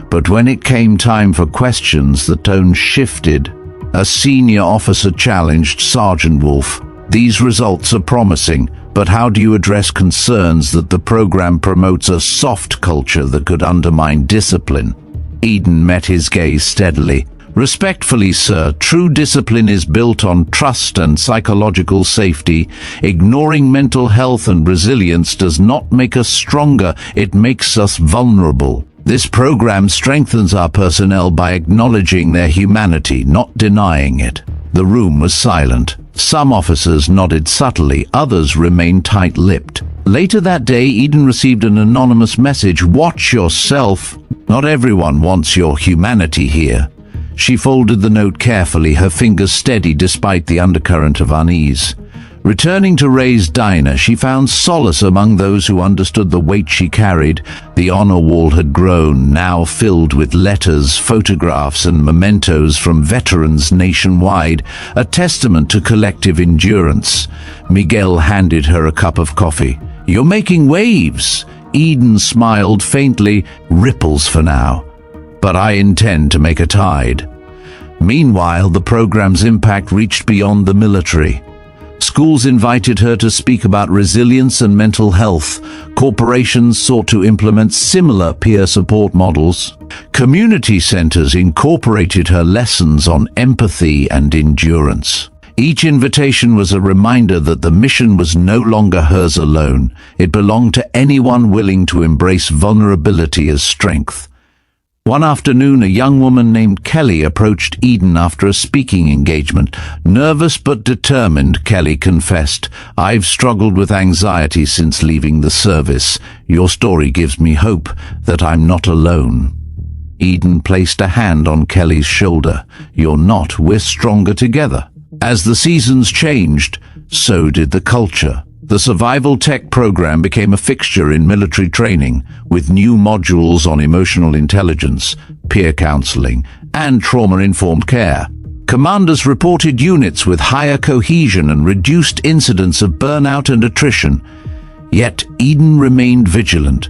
But when it came time for questions, the tone shifted. A senior officer challenged Sergeant Wolfe. "These results are promising, but how do you address concerns that the program promotes a soft culture that could undermine discipline?" Eden met his gaze steadily. "Respectfully, sir, true discipline is built on trust and psychological safety. Ignoring mental health and resilience does not make us stronger, it makes us vulnerable. This program strengthens our personnel by acknowledging their humanity, not denying it." The room was silent. Some officers nodded subtly, others remained tight-lipped. Later that day, Eden received an anonymous message: "Watch yourself. Not everyone wants your humanity here." She folded the note carefully, her fingers steady despite the undercurrent of unease. Returning to Ray's diner, she found solace among those who understood the weight she carried. The honor wall had grown, now filled with letters, photographs, and mementos from veterans nationwide, a testament to collective endurance. Miguel handed her a cup of coffee. "You're making waves." Eden smiled faintly. "Ripples for now, but I intend to make a tide." Meanwhile, the program's impact reached beyond the military. Schools invited her to speak about resilience and mental health. Corporations sought to implement similar peer support models. Community centers incorporated her lessons on empathy and endurance. Each invitation was a reminder that the mission was no longer hers alone. It belonged to anyone willing to embrace vulnerability as strength. One afternoon, a young woman named Kelly approached Eden after a speaking engagement. Nervous but determined, Kelly confessed, "I've struggled with anxiety since leaving the service. Your story gives me hope that I'm not alone." Eden placed a hand on Kelly's shoulder. "You're not, we're stronger together." As the seasons changed, so did the culture. The survival tech program became a fixture in military training, with new modules on emotional intelligence, peer counseling, and trauma-informed care. Commanders reported units with higher cohesion and reduced incidents of burnout and attrition. Yet Eden remained vigilant.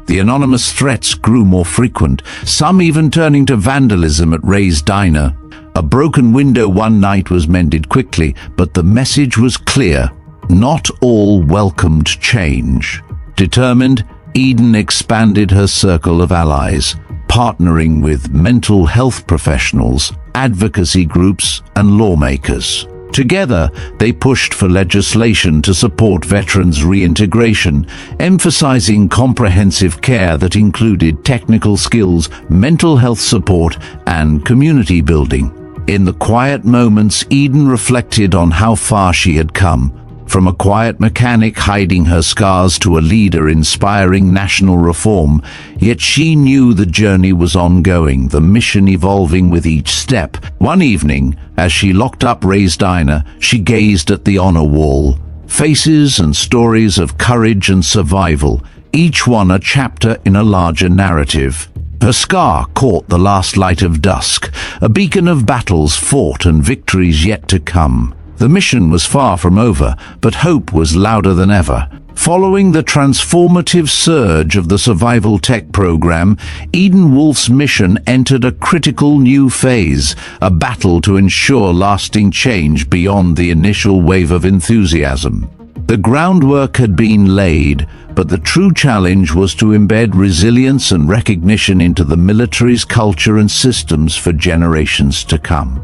The anonymous threats grew more frequent, some even turning to vandalism at Ray's diner. A broken window one night was mended quickly, but the message was clear: not all welcomed change. Determined, Eden expanded her circle of allies, partnering with mental health professionals, advocacy groups, and lawmakers. Together, they pushed for legislation to support veterans' reintegration, emphasizing comprehensive care that included technical skills, mental health support, and community building. In the quiet moments, Eden reflected on how far she had come, from a quiet mechanic hiding her scars to a leader inspiring national reform. Yet she knew the journey was ongoing, the mission evolving with each step. One evening, as she locked up Ray's diner, she gazed at the honor wall. Faces and stories of courage and survival, each one a chapter in a larger narrative. Her scar caught the last light of dusk, a beacon of battles fought and victories yet to come. The mission was far from over, but hope was louder than ever. Following the transformative surge of the survival tech program, Eden Wolfe's mission entered a critical new phase, a battle to ensure lasting change beyond the initial wave of enthusiasm. The groundwork had been laid, but the true challenge was to embed resilience and recognition into the military's culture and systems for generations to come.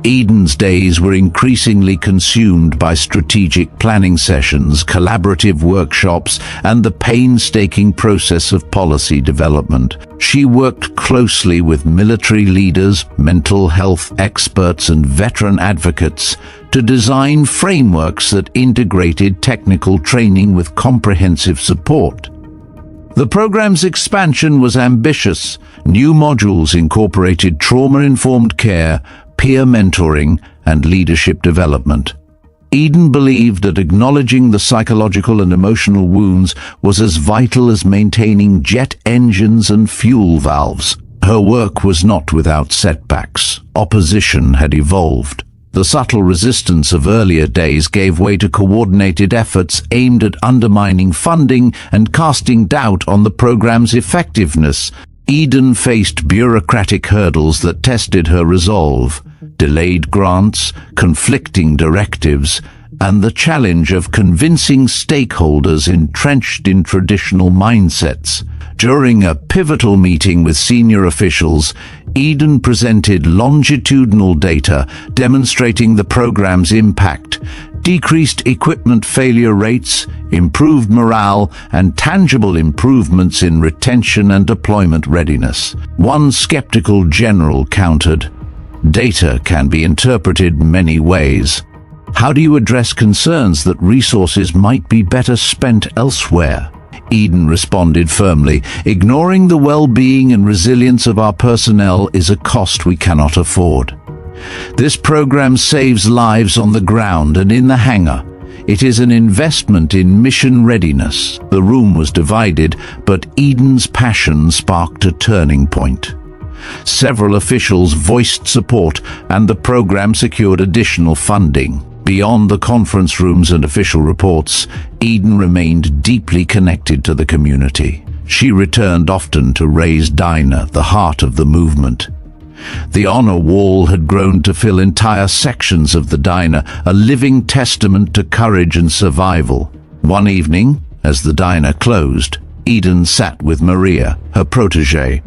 Eden's days were increasingly consumed by strategic planning sessions, collaborative workshops, and the painstaking process of policy development. She worked closely with military leaders, mental health experts, and veteran advocates to design frameworks that integrated technical training with comprehensive support. The program's expansion was ambitious. New modules incorporated trauma-informed care, peer mentoring, and leadership development. Eden believed that acknowledging the psychological and emotional wounds was as vital as maintaining jet engines and fuel valves. Her work was not without setbacks. Opposition had evolved. The subtle resistance of earlier days gave way to coordinated efforts aimed at undermining funding and casting doubt on the program's effectiveness. Eden faced bureaucratic hurdles that tested her resolve: delayed grants, conflicting directives, and the challenge of convincing stakeholders entrenched in traditional mindsets. During a pivotal meeting with senior officials, Eden presented longitudinal data demonstrating the program's impact: decreased equipment failure rates, improved morale, and tangible improvements in retention and deployment readiness. One skeptical general countered, "Data can be interpreted many ways." How do you address concerns that resources might be better spent elsewhere? Eden responded firmly, ignoring the well-being and resilience of our personnel is a cost we cannot afford. This program saves lives on the ground and in the hangar. It is an investment in mission readiness. The room was divided, but Eden's passion sparked a turning point. Several officials voiced support, and the program secured additional funding. Beyond the conference rooms and official reports, Eden remained deeply connected to the community. She returned often to Ray's diner, the heart of the movement. The honor wall had grown to fill entire sections of the diner, a living testament to courage and survival. One evening, as the diner closed, Eden sat with Maria, her protégée.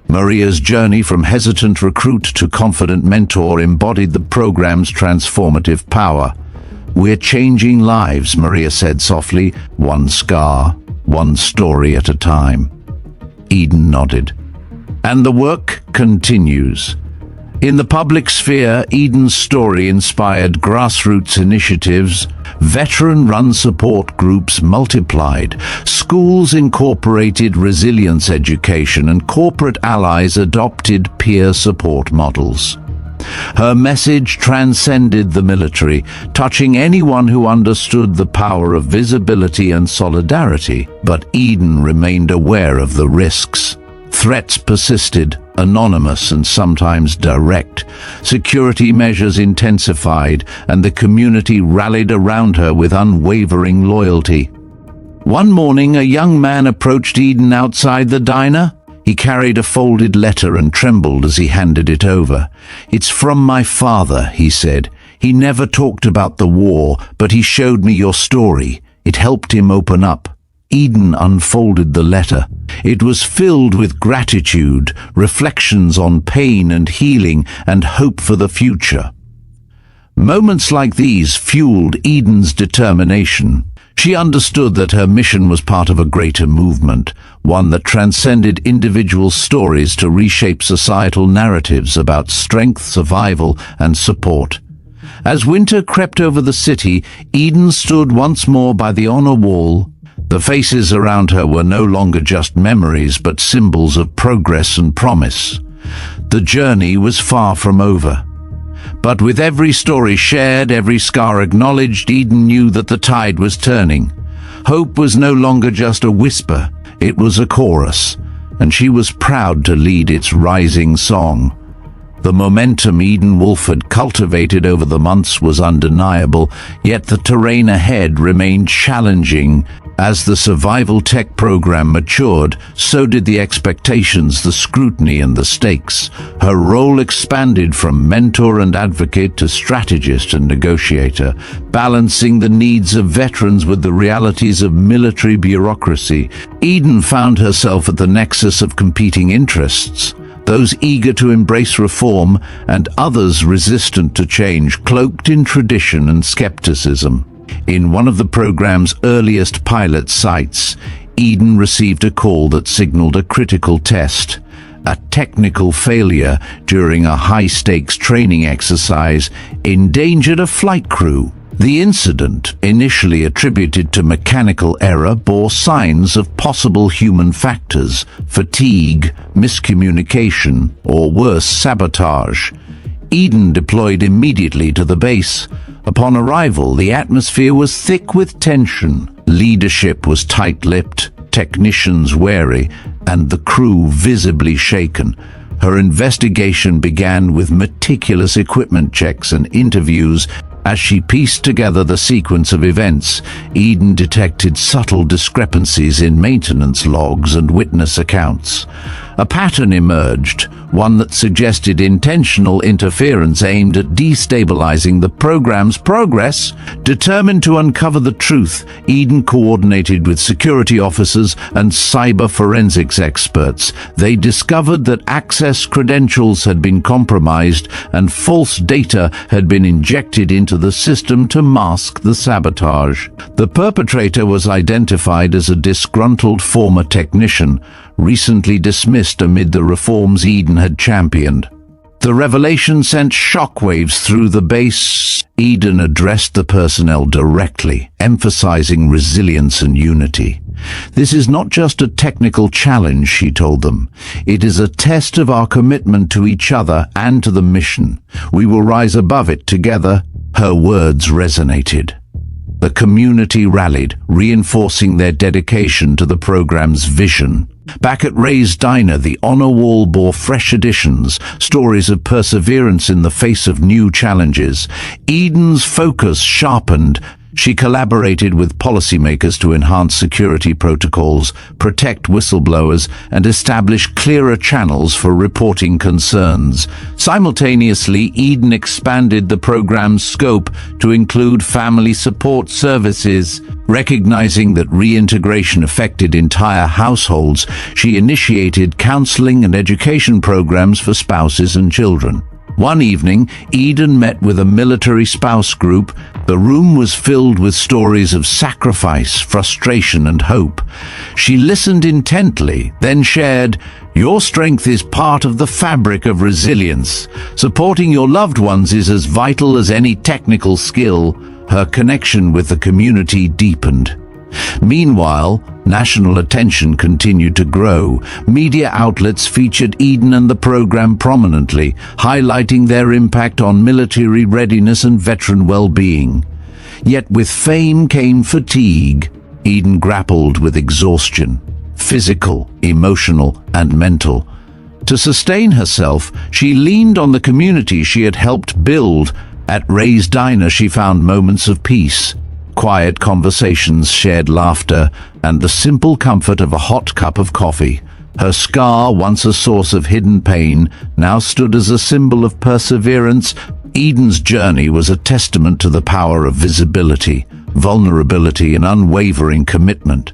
Maria's journey from hesitant recruit to confident mentor embodied the program's transformative power. "We're changing lives," Maria said softly, "one scar, one story at a time." Eden nodded. And the work continues. In the public sphere, Eden's story inspired grassroots initiatives, veteran-run support groups multiplied, schools incorporated resilience education, and corporate allies adopted peer support models. Her message transcended the military, touching anyone who understood the power of visibility and solidarity. But Eden remained aware of the risks. Threats persisted, anonymous and sometimes direct. Security measures intensified, and the community rallied around her with unwavering loyalty. One morning, a young man approached Eden outside the diner. He carried a folded letter and trembled as he handed it over. "It's from my father," he said. "He never talked about the war, but he showed me your story. It helped him open up." Eden unfolded the letter. It was filled with gratitude, reflections on pain and healing, and hope for the future. Moments like these fueled Eden's determination. She understood that her mission was part of a greater movement, one that transcended individual stories to reshape societal narratives about strength, survival, and support. As winter crept over the city, Eden stood once more by the honor wall. The faces around her were no longer just memories, but symbols of progress and promise. The journey was far from over. But with every story shared, every scar acknowledged, Eden knew that the tide was turning. Hope was no longer just a whisper, it was a chorus, and she was proud to lead its rising song. The momentum Wolfe had cultivated over the months was undeniable, yet the terrain ahead remained challenging. As the survival tech program matured, so did the expectations, the scrutiny, and the stakes. Her role expanded from mentor and advocate to strategist and negotiator, balancing the needs of veterans with the realities of military bureaucracy. Eden found herself at the nexus of competing interests. Those eager to embrace reform and others resistant to change, cloaked in tradition and skepticism. In one of the program's earliest pilot sites, Eden received a call that signaled a critical test. A technical failure during a high-stakes training exercise endangered a flight crew. The incident, initially attributed to mechanical error, bore signs of possible human factors: fatigue, miscommunication, or worse, sabotage. Eden deployed immediately to the base. Upon arrival, the atmosphere was thick with tension. Leadership was tight-lipped, technicians wary, and the crew visibly shaken. Her investigation began with meticulous equipment checks and interviews. As she pieced together the sequence of events, Eden detected subtle discrepancies in maintenance logs and witness accounts. A pattern emerged, one that suggested intentional interference aimed at destabilizing the program's progress. Determined to uncover the truth, Eden coordinated with security officers and cyber forensics experts. They discovered that access credentials had been compromised and false data had been injected into the system to mask the sabotage. The perpetrator was identified as a disgruntled former technician, recently dismissed amid the reforms Eden had championed. The revelation sent shockwaves through the base. Eden addressed the personnel directly, emphasizing resilience and unity. "This is not just a technical challenge," she told them. "It is a test of our commitment to each other and to the mission. We will rise above it together." Her words resonated. The community rallied, reinforcing their dedication to the program's vision. Back at Ray's Diner, the honor wall bore fresh additions, stories of perseverance in the face of new challenges. Eden's focus sharpened. She collaborated with policymakers to enhance security protocols, protect whistleblowers, and establish clearer channels for reporting concerns. Simultaneously, Eden expanded the program's scope to include family support services. Recognizing that reintegration affected entire households, she initiated counseling and education programs for spouses and children. One evening, Eden met with a military spouse group. The room was filled with stories of sacrifice, frustration, and hope. She listened intently, then shared, "Your strength is part of the fabric of resilience. Supporting your loved ones is as vital as any technical skill." Her connection with the community deepened. Meanwhile, national attention continued to grow. Media outlets featured Eden and the program prominently, highlighting their impact on military readiness and veteran well-being. Yet with fame came fatigue. Eden grappled with exhaustion, physical, emotional, and mental. To sustain herself, she leaned on the community she had helped build. At Ray's Diner, she found moments of peace. Quiet conversations, shared laughter, and the simple comfort of a hot cup of coffee. Her scar, once a source of hidden pain, now stood as a symbol of perseverance. Eden's journey was a testament to the power of visibility, vulnerability, and unwavering commitment.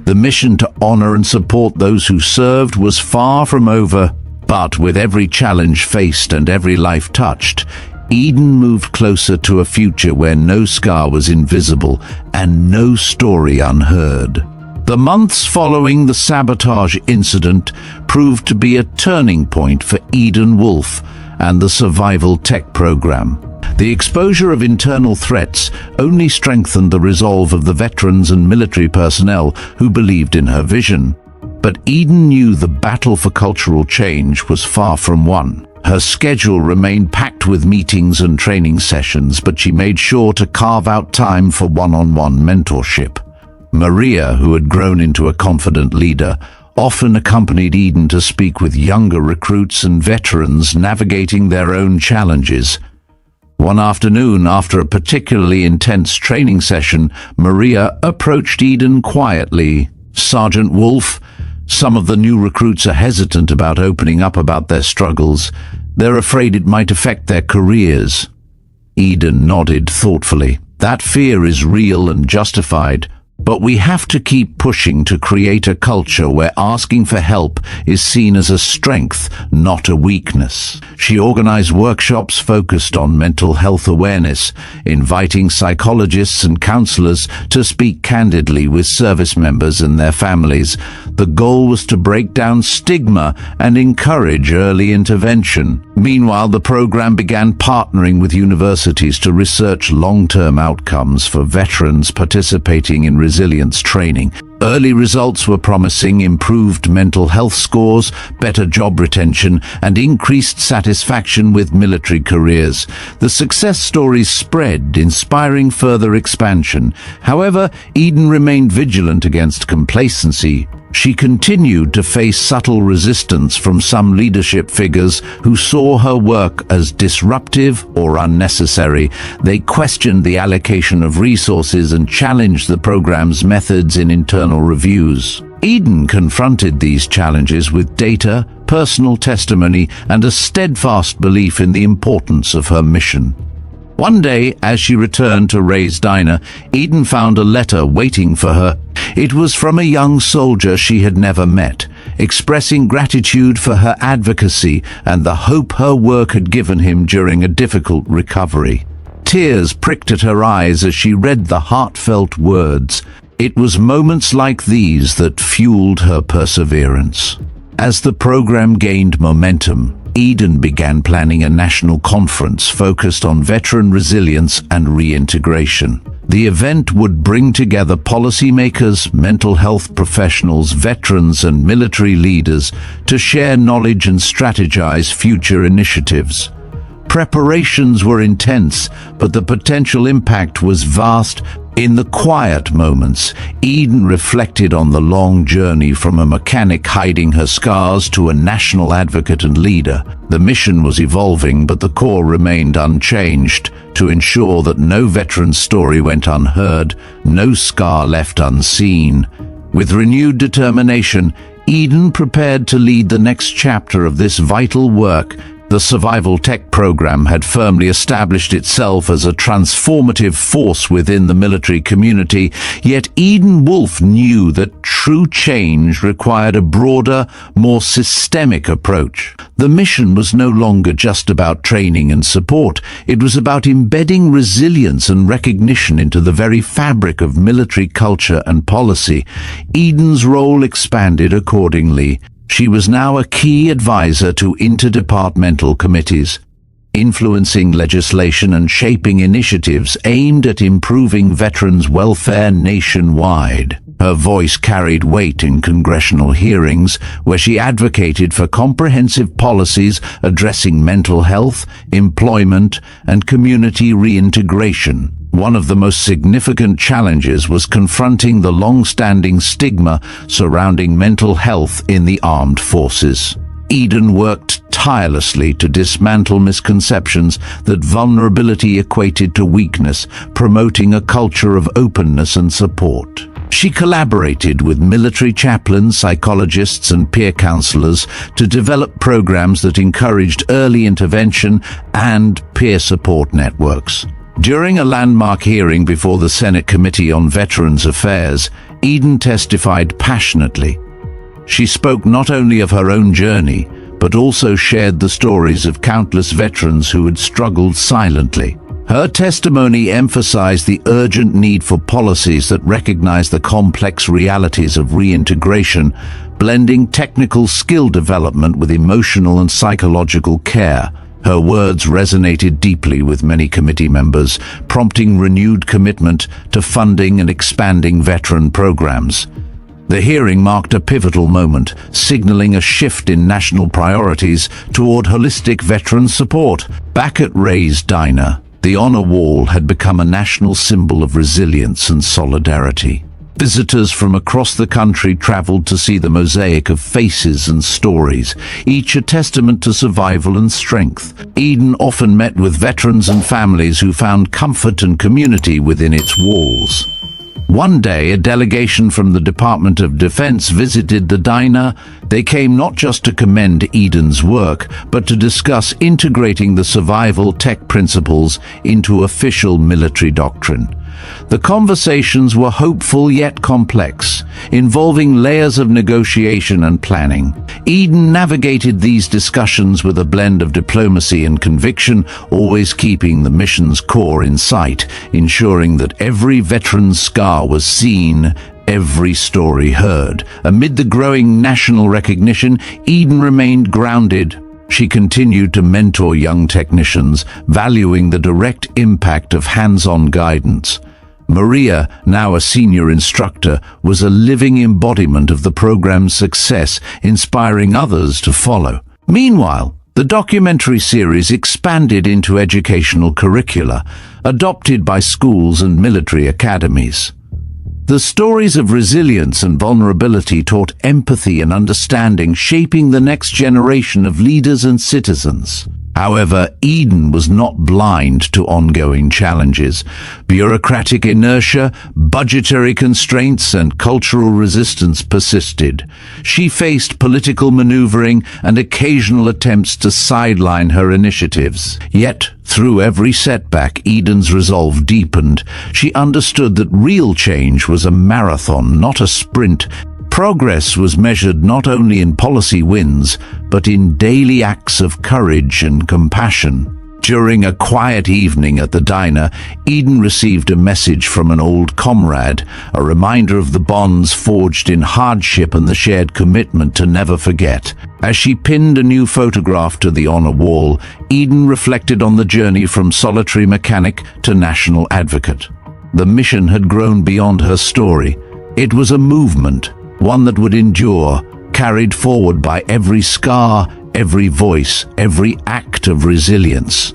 The mission to honor and support those who served was far from over, but with every challenge faced and every life touched, Eden moved closer to a future where no scar was invisible and no story unheard. The months following the sabotage incident proved to be a turning point for Wolfe and the survival tech program. The exposure of internal threats only strengthened the resolve of the veterans and military personnel who believed in her vision. But Eden knew the battle for cultural change was far from won. Her schedule remained packed with meetings and training sessions, but she made sure to carve out time for one-on-one mentorship. Maria, who had grown into a confident leader, often accompanied Eden to speak with younger recruits and veterans navigating their own challenges. One afternoon, after a particularly intense training session, Maria approached Eden quietly. "Sergeant Wolfe, some of the new recruits are hesitant about opening up about their struggles. They're afraid it might affect their careers." Eden nodded thoughtfully. "That fear is real and justified, but we have to keep pushing to create a culture where asking for help is seen as a strength, not a weakness." She organized workshops focused on mental health awareness, inviting psychologists and counselors to speak candidly with service members and their families. The goal was to break down stigma and encourage early intervention. Meanwhile, the program began partnering with universities to research long-term outcomes for veterans participating in resilience training. Early results were promising: improved mental health scores, better job retention, and increased satisfaction with military careers. The success stories spread, inspiring further expansion. However, Eden remained vigilant against complacency. She continued to face subtle resistance from some leadership figures who saw her work as disruptive or unnecessary. They questioned the allocation of resources and challenged the program's methods in internal reviews. Eden confronted these challenges with data, personal testimony, and a steadfast belief in the importance of her mission. One day, as she returned to Ray's Diner, Eden found a letter waiting for her. It was from a young soldier she had never met, expressing gratitude for her advocacy and the hope her work had given him during a difficult recovery. Tears pricked at her eyes as she read the heartfelt words. It was moments like these that fueled her perseverance. As the program gained momentum, Eden began planning a national conference focused on veteran resilience and reintegration. The event would bring together policymakers, mental health professionals, veterans, and military leaders to share knowledge and strategize future initiatives. Preparations were intense, but the potential impact was vast. In the quiet moments, Eden reflected on the long journey from a mechanic hiding her scars to a national advocate and leader. The mission was evolving, but the core remained unchanged: to ensure that no veteran's story went unheard, no scar left unseen. With renewed determination, Eden prepared to lead the next chapter of this vital work. The survival tech program had firmly established itself as a transformative force within the military community, yet Wolfe knew that true change required a broader, more systemic approach. The mission was no longer just about training and support. It was about embedding resilience and recognition into the very fabric of military culture and policy. Eden's role expanded accordingly. She was now a key advisor to interdepartmental committees, influencing legislation and shaping initiatives aimed at improving veterans' welfare nationwide. Her voice carried weight in congressional hearings, where she advocated for comprehensive policies addressing mental health, employment, and community reintegration. One of the most significant challenges was confronting the long-standing stigma surrounding mental health in the armed forces. Eden worked tirelessly to dismantle misconceptions that vulnerability equated to weakness, promoting a culture of openness and support. She collaborated with military chaplains, psychologists, and peer counselors to develop programs that encouraged early intervention and peer support networks. During a landmark hearing before the Senate Committee on Veterans Affairs, Eden testified passionately. She spoke not only of her own journey, but also shared the stories of countless veterans who had struggled silently. Her testimony emphasized the urgent need for policies that recognize the complex realities of reintegration, blending technical skill development with emotional and psychological care. Her words resonated deeply with many committee members, prompting renewed commitment to funding and expanding veteran programs. The hearing marked a pivotal moment, signaling a shift in national priorities toward holistic veteran support. Back at Ray's Diner, the honor wall had become a national symbol of resilience and solidarity. Visitors from across the country traveled to see the mosaic of faces and stories, each a testament to survival and strength. Eden often met with veterans and families who found comfort and community within its walls. One day, a delegation from the Department of Defense visited the diner. They came not just to commend Eden's work, but to discuss integrating the survival tech principles into official military doctrine. The conversations were hopeful yet complex, involving layers of negotiation and planning. Eden navigated these discussions with a blend of diplomacy and conviction, always keeping the mission's core in sight, ensuring that every veteran's scar was seen, every story heard. Amid the growing national recognition, Eden remained grounded. She continued to mentor young technicians, valuing the direct impact of hands-on guidance. Maria, now a senior instructor, was a living embodiment of the program's success, inspiring others to follow. Meanwhile, the documentary series expanded into educational curricula, adopted by schools and military academies. The stories of resilience and vulnerability taught empathy and understanding, shaping the next generation of leaders and citizens. However, Eden was not blind to ongoing challenges. Bureaucratic inertia, budgetary constraints, and cultural resistance persisted. She faced political maneuvering and occasional attempts to sideline her initiatives. Yet, through every setback, Eden's resolve deepened. She understood that real change was a marathon, not a sprint. Progress was measured not only in policy wins, but in daily acts of courage and compassion. During a quiet evening at the diner, Eden received a message from an old comrade, a reminder of the bonds forged in hardship and the shared commitment to never forget. As she pinned a new photograph to the honor wall, Eden reflected on the journey from solitary mechanic to national advocate. The mission had grown beyond her story. It was a movement, one that would endure, carried forward by every scar, every voice, every act of resilience.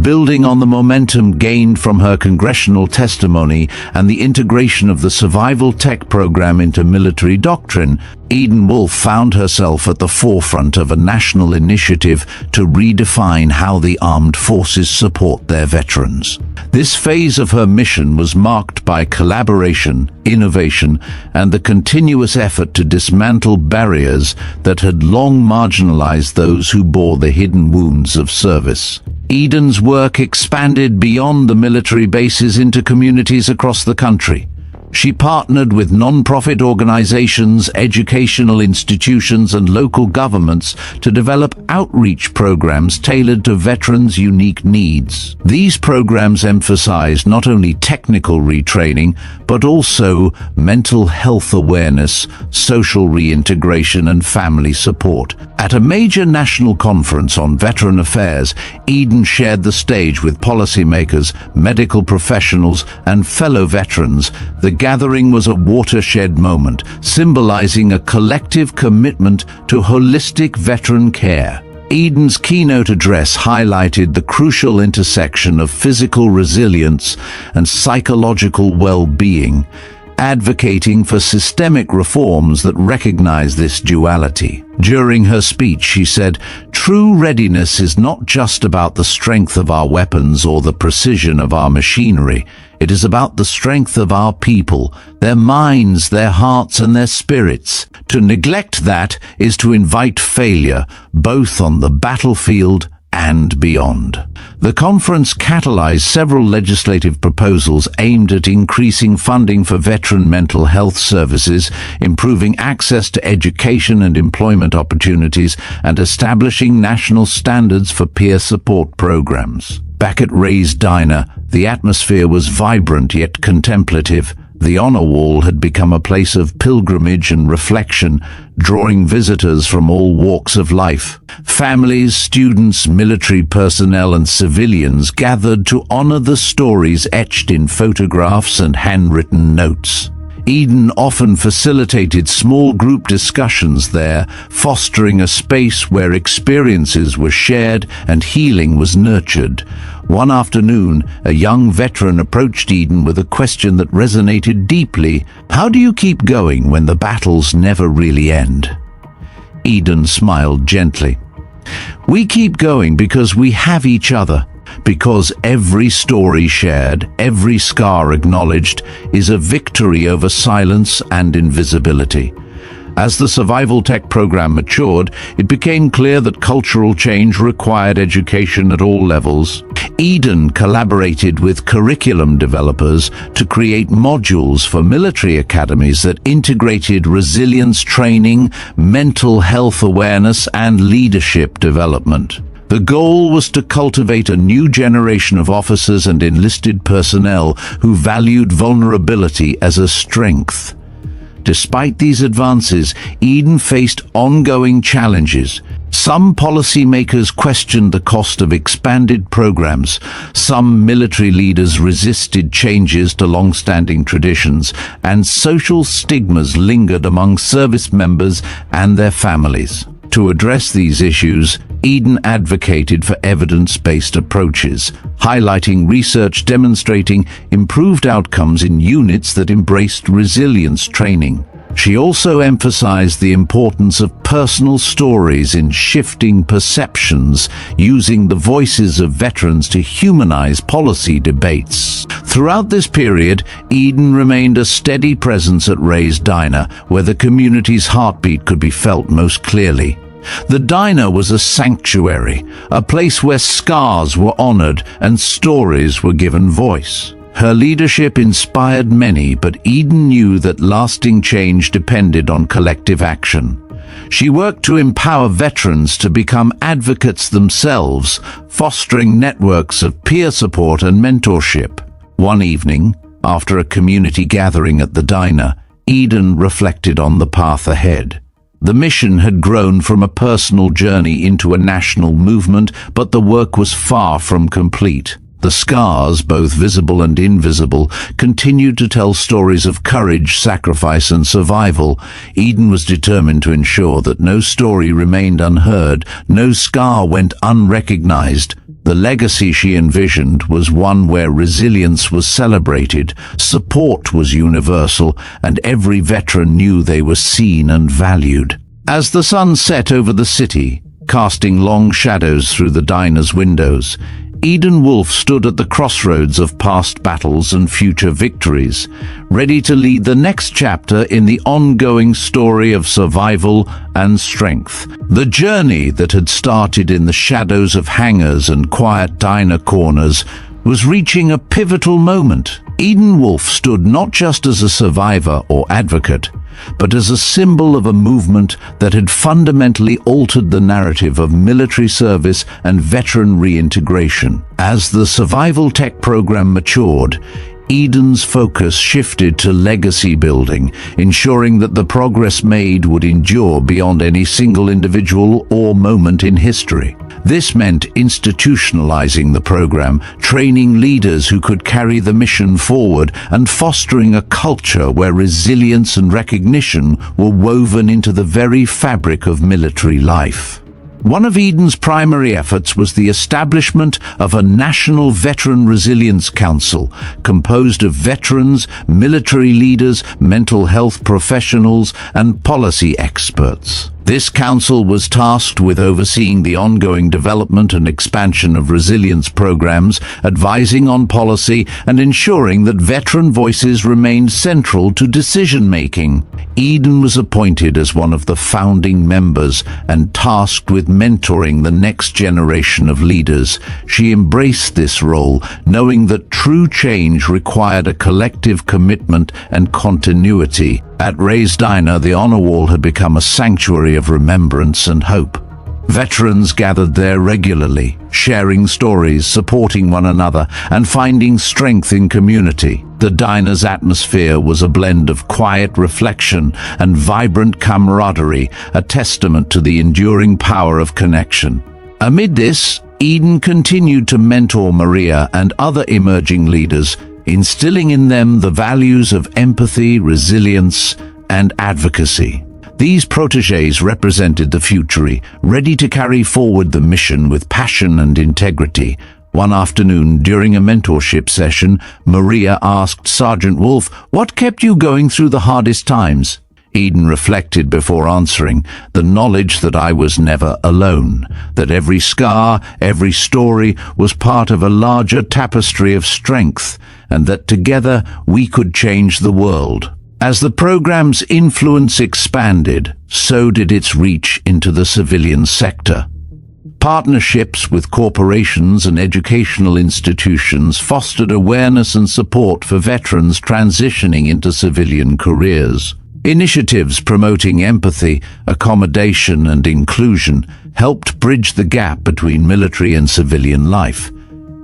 Building on the momentum gained from her congressional testimony and the integration of the survival tech program into military doctrine, Wolfe found herself at the forefront of a national initiative to redefine how the armed forces support their veterans. This phase of her mission was marked by collaboration, innovation, and the continuous effort to dismantle barriers that had long marginalized those who bore the hidden wounds of service. Eden's work expanded beyond the military bases into communities across the country. She partnered with non-profit organizations, educational institutions, and local governments to develop outreach programs tailored to veterans' unique needs. These programs emphasized not only technical retraining, but also mental health awareness, social reintegration, and family support. At a major national conference on veteran affairs, Eden shared the stage with policymakers, medical professionals, and fellow veterans. The gathering was a watershed moment, symbolizing a collective commitment to holistic veteran care. Eden's keynote address highlighted the crucial intersection of physical resilience and psychological well-being, advocating for systemic reforms that recognize this duality. During her speech, she said, "True readiness is not just about the strength of our weapons or the precision of our machinery. It is about the strength of our people, their minds, their hearts, and their spirits. To neglect that is to invite failure, both on the battlefield and beyond." The conference catalyzed several legislative proposals aimed at increasing funding for veteran mental health services, improving access to education and employment opportunities, and establishing national standards for peer support programs. Back at Ray's Diner, the atmosphere was vibrant yet contemplative. The honor wall had become a place of pilgrimage and reflection, drawing visitors from all walks of life. Families, students, military personnel, and civilians gathered to honor the stories etched in photographs and handwritten notes. Eden often facilitated small group discussions there, fostering a space where experiences were shared and healing was nurtured. One afternoon, a young veteran approached Eden with a question that resonated deeply. "How do you keep going when the battles never really end?" Eden smiled gently. "We keep going because we have each other. Because every story shared, every scar acknowledged, is a victory over silence and invisibility." As the survival tech program matured, it became clear that cultural change required education at all levels. Eden collaborated with curriculum developers to create modules for military academies that integrated resilience training, mental health awareness, and leadership development. The goal was to cultivate a new generation of officers and enlisted personnel who valued vulnerability as a strength. Despite these advances, Eden faced ongoing challenges. Some policymakers questioned the cost of expanded programs. Some military leaders resisted changes to long-standing traditions, and social stigmas lingered among service members and their families. To address these issues, Eden advocated for evidence-based approaches, highlighting research demonstrating improved outcomes in units that embraced resilience training. She also emphasized the importance of personal stories in shifting perceptions, using the voices of veterans to humanize policy debates. Throughout this period, Eden remained a steady presence at Ray's Diner, where the community's heartbeat could be felt most clearly. The diner was a sanctuary, a place where scars were honored and stories were given voice. Her leadership inspired many, but Eden knew that lasting change depended on collective action. She worked to empower veterans to become advocates themselves, fostering networks of peer support and mentorship. One evening, after a community gathering at the diner, Eden reflected on the path ahead. The mission had grown from a personal journey into a national movement, but the work was far from complete. The scars, both visible and invisible, continued to tell stories of courage, sacrifice, and survival. Eden was determined to ensure that no story remained unheard, no scar went unrecognized. The legacy she envisioned was one where resilience was celebrated, support was universal, and every veteran knew they were seen and valued. As the sun set over the city, casting long shadows through the diner's windows, Eden Wolfe stood at the crossroads of past battles and future victories, ready to lead the next chapter in the ongoing story of survival and strength. The journey that had started in the shadows of hangars and quiet diner corners was reaching a pivotal moment. Eden Wolfe stood not just as a survivor or advocate, but as a symbol of a movement that had fundamentally altered the narrative of military service and veteran reintegration. As the survival tech program matured, Eden's focus shifted to legacy building, ensuring that the progress made would endure beyond any single individual or moment in history. This meant institutionalizing the program, training leaders who could carry the mission forward, and fostering a culture where resilience and recognition were woven into the very fabric of military life. One of Eden's primary efforts was the establishment of a National Veteran Resilience Council, composed of veterans, military leaders, mental health professionals, and policy experts. This council was tasked with overseeing the ongoing development and expansion of resilience programs, advising on policy, and ensuring that veteran voices remained central to decision-making. Eden was appointed as one of the founding members and tasked with mentoring the next generation of leaders. She embraced this role, knowing that true change required a collective commitment and continuity. At Ray's Diner, the honor wall had become a sanctuary of remembrance and hope. Veterans gathered there regularly, sharing stories, supporting one another, and finding strength in community. The diner's atmosphere was a blend of quiet reflection and vibrant camaraderie, a testament to the enduring power of connection. Amid this, Eden continued to mentor Maria and other emerging leaders, instilling in them the values of empathy, resilience, and advocacy. These protégés represented the future, ready to carry forward the mission with passion and integrity. One afternoon, during a mentorship session, Maria asked Sergeant Wolfe, "What kept you going through the hardest times?" Eden reflected before answering, "The knowledge that I was never alone, that every scar, every story was part of a larger tapestry of strength, and that together we could change the world." As the program's influence expanded, so did its reach into the civilian sector. Partnerships with corporations and educational institutions fostered awareness and support for veterans transitioning into civilian careers. Initiatives promoting empathy, accommodation, and inclusion helped bridge the gap between military and civilian life.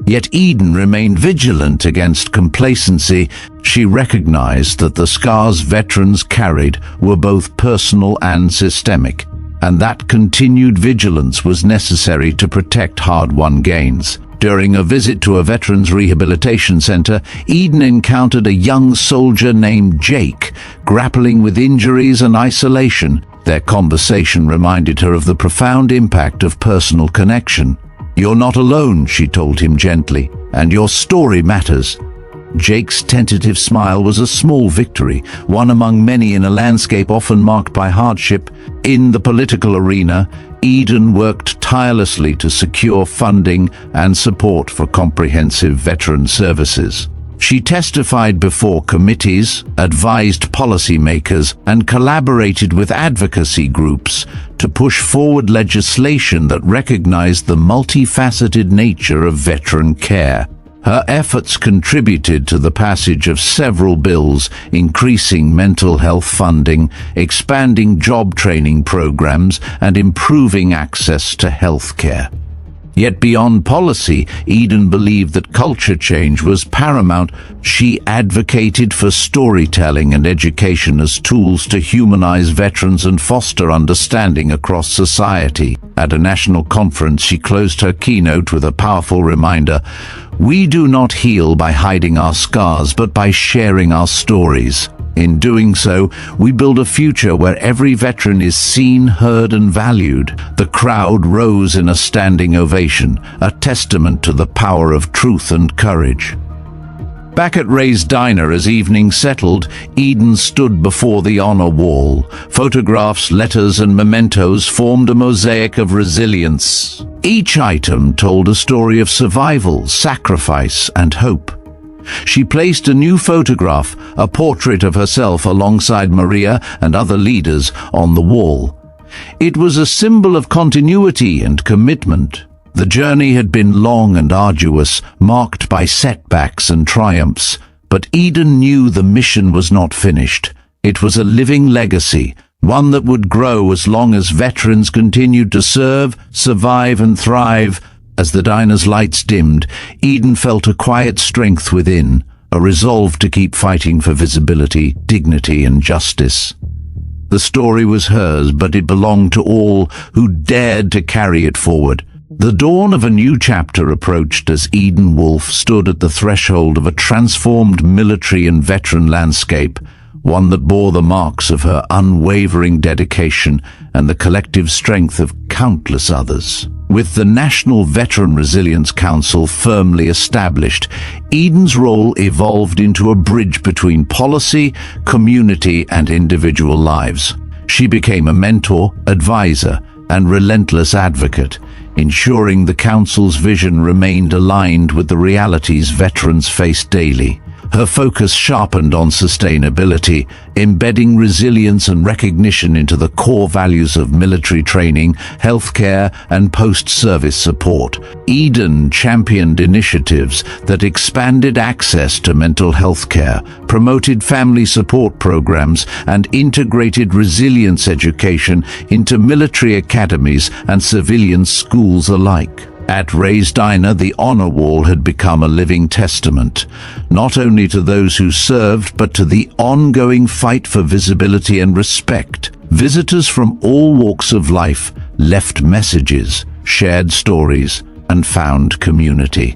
Yet Eden remained vigilant against complacency. She recognized that the scars veterans carried were both personal and systemic, and that continued vigilance was necessary to protect hard-won gains. During a visit to a veterans rehabilitation center, Eden encountered a young soldier named Jake, grappling with injuries and isolation. Their conversation reminded her of the profound impact of personal connection. "You're not alone," she told him gently, "and your story matters." Jake's tentative smile was a small victory, one among many in a landscape often marked by hardship. In the political arena, Eden worked tirelessly to secure funding and support for comprehensive veteran services. She testified before committees, advised policymakers, and collaborated with advocacy groups to push forward legislation that recognized the multifaceted nature of veteran care. Her efforts contributed to the passage of several bills increasing mental health funding, expanding job training programs, and improving access to health care. Yet beyond policy, Eden believed that culture change was paramount. She advocated for storytelling and education as tools to humanize veterans and foster understanding across society. At a national conference, she closed her keynote with a powerful reminder: "We do not heal by hiding our scars, but by sharing our stories. In doing so, we build a future where every veteran is seen, heard, and valued." The crowd rose in a standing ovation, a testament to the power of truth and courage. Back at Ray's diner as evening settled, Eden stood before the honor wall. Photographs, letters, and mementos formed a mosaic of resilience. Each item told a story of survival, sacrifice, and hope. She placed a new photograph, a portrait of herself alongside Maria and other leaders, on the wall. It was a symbol of continuity and commitment. The journey had been long and arduous, marked by setbacks and triumphs, but Eden knew the mission was not finished. It was a living legacy, one that would grow as long as veterans continued to serve, survive, and thrive. As the diner's lights dimmed, Eden felt a quiet strength within, a resolve to keep fighting for visibility, dignity, and justice. The story was hers, but it belonged to all who dared to carry it forward. The dawn of a new chapter approached as Eden Wolfe stood at the threshold of a transformed military and veteran landscape, one that bore the marks of her unwavering dedication and the collective strength of countless others. With the National Veteran Resilience Council firmly established, Eden's role evolved into a bridge between policy, community, and individual lives. She became a mentor, advisor, and relentless advocate, ensuring the Council's vision remained aligned with the realities veterans face daily. Her focus sharpened on sustainability, embedding resilience and recognition into the core values of military training, healthcare, and post-service support. Eden championed initiatives that expanded access to mental health care, promoted family support programs, and integrated resilience education into military academies and civilian schools alike. At Ray's Diner, the honor wall had become a living testament, not only to those who served, but to the ongoing fight for visibility and respect. Visitors from all walks of life left messages, shared stories, and found community.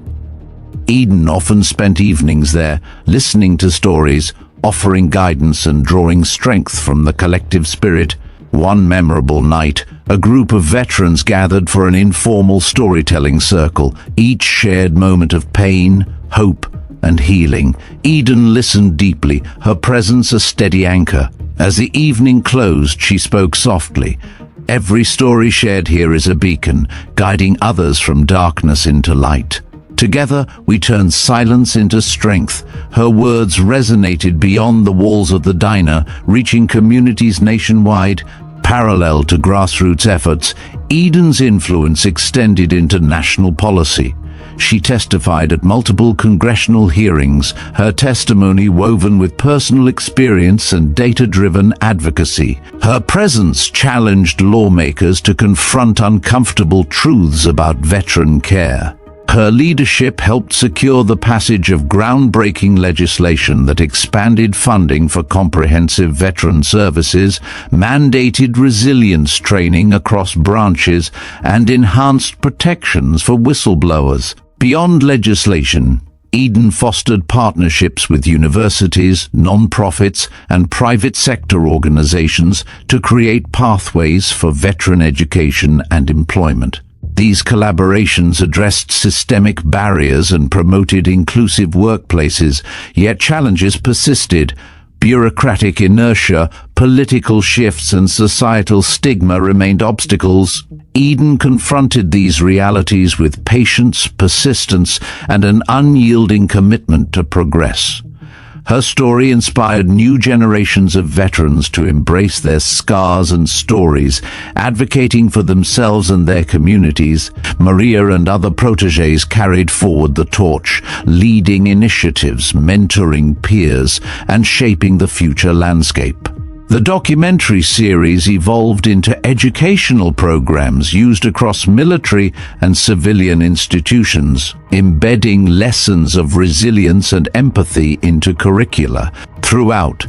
Eden often spent evenings there, listening to stories, offering guidance, and drawing strength from the collective spirit. One memorable night, a group of veterans gathered for an informal storytelling circle, each shared moment of pain, hope, and healing. Eden listened deeply, her presence a steady anchor. As the evening closed, she spoke softly. "Every story shared here is a beacon, guiding others from darkness into light. Together, we turn silence into strength." Her words resonated beyond the walls of the diner, reaching communities nationwide. Parallel to grassroots efforts, Eden's influence extended into national policy. She testified at multiple congressional hearings, her testimony woven with personal experience and data-driven advocacy. Her presence challenged lawmakers to confront uncomfortable truths about veteran care. Her leadership helped secure the passage of groundbreaking legislation that expanded funding for comprehensive veteran services, mandated resilience training across branches, and enhanced protections for whistleblowers. Beyond legislation, Eden fostered partnerships with universities, non-profits, and private sector organizations to create pathways for veteran education and employment. These collaborations addressed systemic barriers and promoted inclusive workplaces, yet challenges persisted. Bureaucratic inertia, political shifts, and societal stigma remained obstacles. Eden confronted these realities with patience, persistence, and an unyielding commitment to progress. Her story inspired new generations of veterans to embrace their scars and stories, advocating for themselves and their communities. Maria and other protégés carried forward the torch, leading initiatives, mentoring peers, and shaping the future landscape. The documentary series evolved into educational programs used across military and civilian institutions, embedding lessons of resilience and empathy into curricula. Throughout,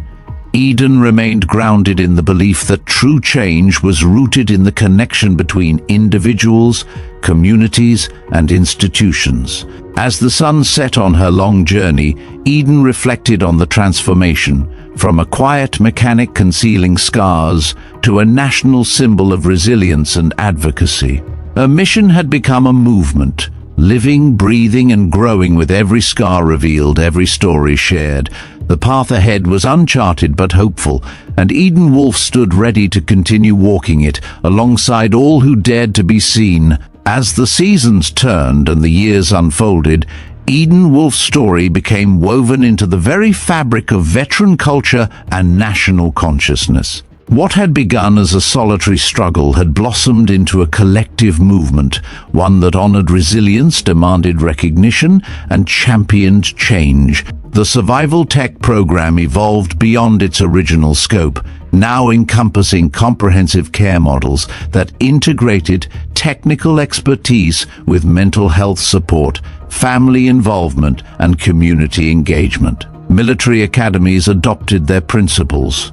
Eden remained grounded in the belief that true change was rooted in the connection between individuals, communities, and institutions. As the sun set on her long journey, Eden reflected on the transformation, from a quiet mechanic concealing scars to a national symbol of resilience and advocacy. Her mission had become a movement, living, breathing, and growing with every scar revealed, every story shared. The path ahead was uncharted but hopeful, and Eden Wolfe stood ready to continue walking it alongside all who dared to be seen. As the seasons turned and the years unfolded, Eden Wolfe's story became woven into the very fabric of veteran culture and national consciousness. What had begun as a solitary struggle had blossomed into a collective movement, one that honored resilience, demanded recognition, and championed change. The survival tech program evolved beyond its original scope, now encompassing comprehensive care models that integrated technical expertise with mental health support, family involvement, and community engagement. Military academies adopted their principles,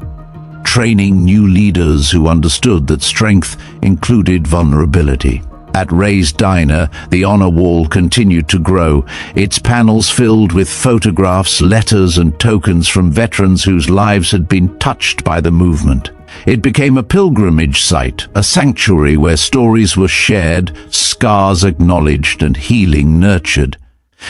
training new leaders who understood that strength included vulnerability. At Ray's Diner, the honor wall continued to grow, its panels filled with photographs, letters, and tokens from veterans whose lives had been touched by the movement. It became a pilgrimage site, a sanctuary where stories were shared, scars acknowledged, and healing nurtured.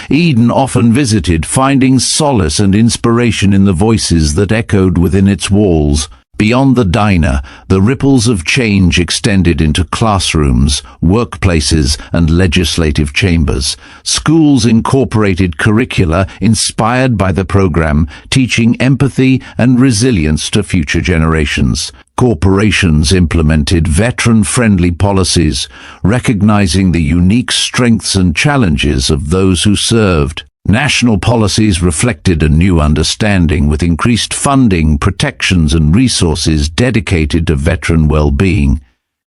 Eden often visited, finding solace and inspiration in the voices that echoed within its walls. Beyond the diner, the ripples of change extended into classrooms, workplaces, and legislative chambers. Schools incorporated curricula inspired by the program, teaching empathy and resilience to future generations. Corporations implemented veteran-friendly policies, recognizing the unique strengths and challenges of those who served. National policies reflected a new understanding, with increased funding, protections, and resources dedicated to veteran well-being.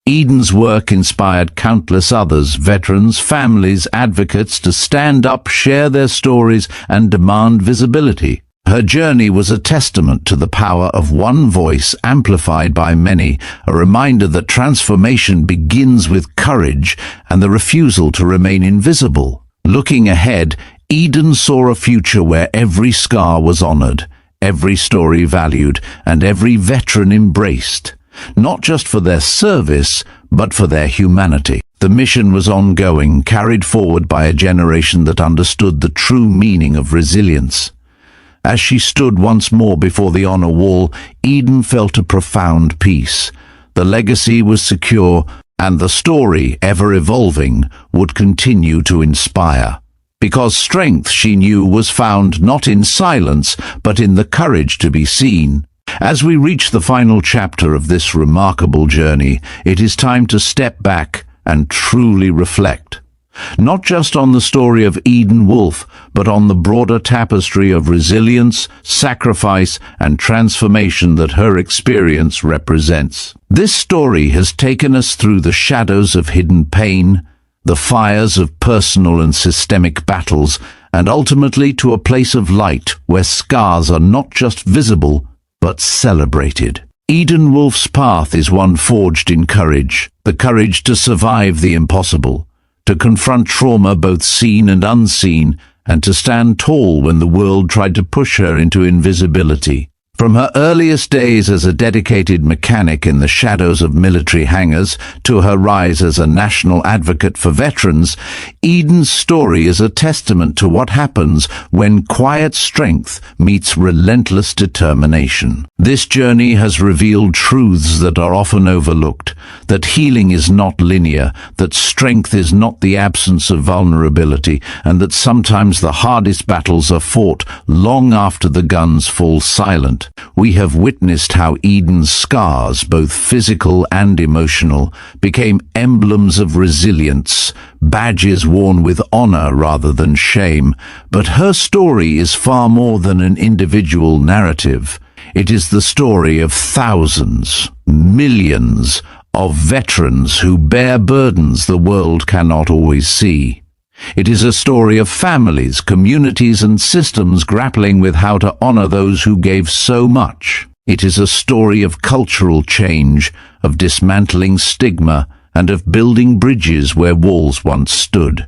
Eden's work inspired countless others, veterans, families, advocates, to stand up, share their stories, and demand visibility. Her journey was a testament to the power of one voice amplified by many, a reminder that transformation begins with courage and the refusal to remain invisible. Looking ahead, Eden saw a future where every scar was honored, every story valued, and every veteran embraced, not just for their service, but for their humanity. The mission was ongoing, carried forward by a generation that understood the true meaning of resilience. As she stood once more before the honor wall, Eden felt a profound peace. The legacy was secure, and the story, ever evolving, would continue to inspire. Because strength, she knew, was found not in silence, but in the courage to be seen. As we reach the final chapter of this remarkable journey, it is time to step back and truly reflect. Not just on the story of Eden Wolfe, but on the broader tapestry of resilience, sacrifice, and transformation that her experience represents. This story has taken us through the shadows of hidden pain, the fires of personal and systemic battles, and ultimately to a place of light where scars are not just visible, but celebrated. Eden Wolfe's path is one forged in courage, the courage to survive the impossible, to confront trauma both seen and unseen, and to stand tall when the world tried to push her into invisibility. From her earliest days as a dedicated mechanic in the shadows of military hangars to her rise as a national advocate for veterans, Eden's story is a testament to what happens when quiet strength meets relentless determination. This journey has revealed truths that are often overlooked, that healing is not linear, that strength is not the absence of vulnerability, and that sometimes the hardest battles are fought long after the guns fall silent. We have witnessed how Eden's scars, both physical and emotional, became emblems of resilience, badges worn with honor rather than shame. But her story is far more than an individual narrative. It is the story of thousands, millions of veterans who bear burdens the world cannot always see. It is a story of families, communities, and systems grappling with how to honor those who gave so much. It is a story of cultural change, of dismantling stigma, and of building bridges where walls once stood.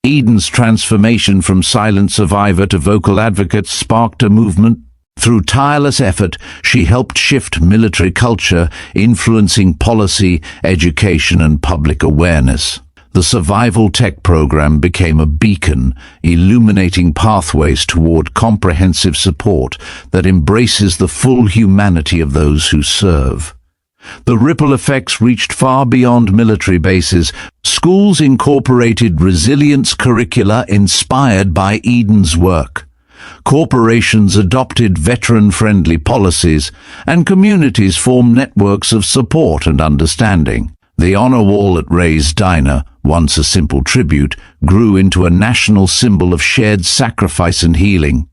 Eden's transformation from silent survivor to vocal advocate sparked a movement. Through tireless effort, she helped shift military culture, influencing policy, education, and public awareness. The Survival Tech program became a beacon, illuminating pathways toward comprehensive support that embraces the full humanity of those who serve. The ripple effects reached far beyond military bases. Schools incorporated resilience curricula inspired by Eden's work. Corporations adopted veteran-friendly policies, and communities formed networks of support and understanding. The honor wall at Ray's Diner, once a simple tribute, grew into a national symbol of shared sacrifice and healing.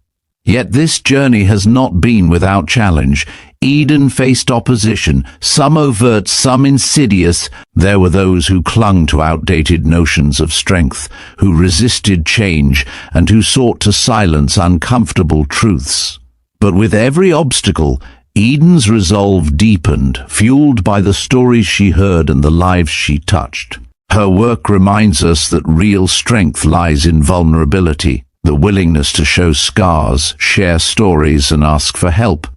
Yet this journey has not been without challenge. Eden faced opposition, some overt, some insidious. There were those who clung to outdated notions of strength, who resisted change, and who sought to silence uncomfortable truths. But with every obstacle, Eden's resolve deepened, fueled by the stories she heard and the lives she touched. Her work reminds us that real strength lies in vulnerability, the willingness to show scars, share stories, and ask for help.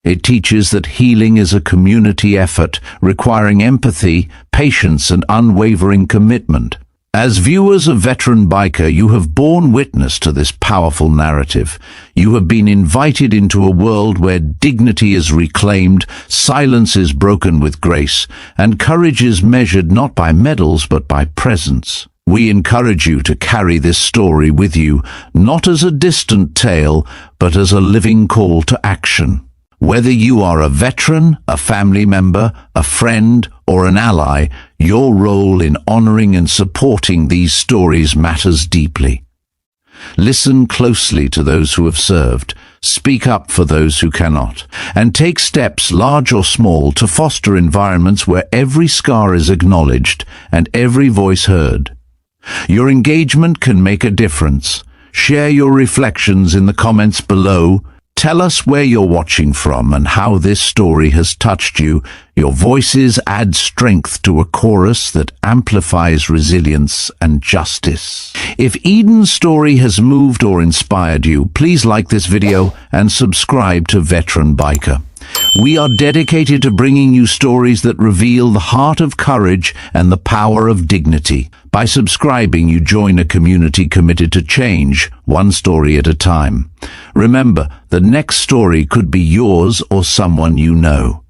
It teaches that healing is a community effort, requiring empathy, patience, and unwavering commitment. As viewers of Veteran Biker, you have borne witness to this powerful narrative. You have been invited into a world where dignity is reclaimed, silence is broken with grace, and courage is measured not by medals but by presence. We encourage you to carry this story with you, not as a distant tale, but as a living call to action. Whether you are a veteran, a family member, a friend, or an ally, your role in honoring and supporting these stories matters deeply. Listen closely to those who have served, speak up for those who cannot, and take steps, large or small, to foster environments where every scar is acknowledged and every voice heard. Your engagement can make a difference. Share your reflections in the comments below. Tell us where you're watching from and how this story has touched you. Your voices add strength to a chorus that amplifies resilience and justice. If Eden's story has moved or inspired you, please like this video and subscribe to Veteran Biker. We are dedicated to bringing you stories that reveal the heart of courage and the power of dignity. By subscribing, you join a community committed to change, one story at a time. Remember, the next story could be yours or someone you know.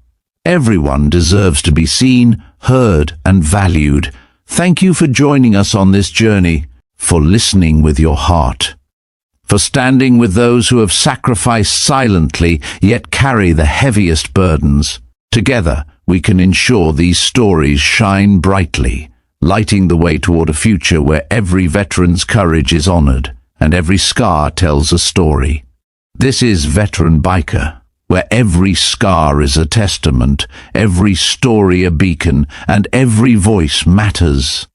Everyone deserves to be seen, heard, and valued. Thank you for joining us on this journey, for listening with your heart, for standing with those who have sacrificed silently yet carry the heaviest burdens. Together, we can ensure these stories shine brightly, lighting the way toward a future where every veteran's courage is honored and every scar tells a story. This is Veteran Biker, where every scar is a testament, every story a beacon, and every voice matters.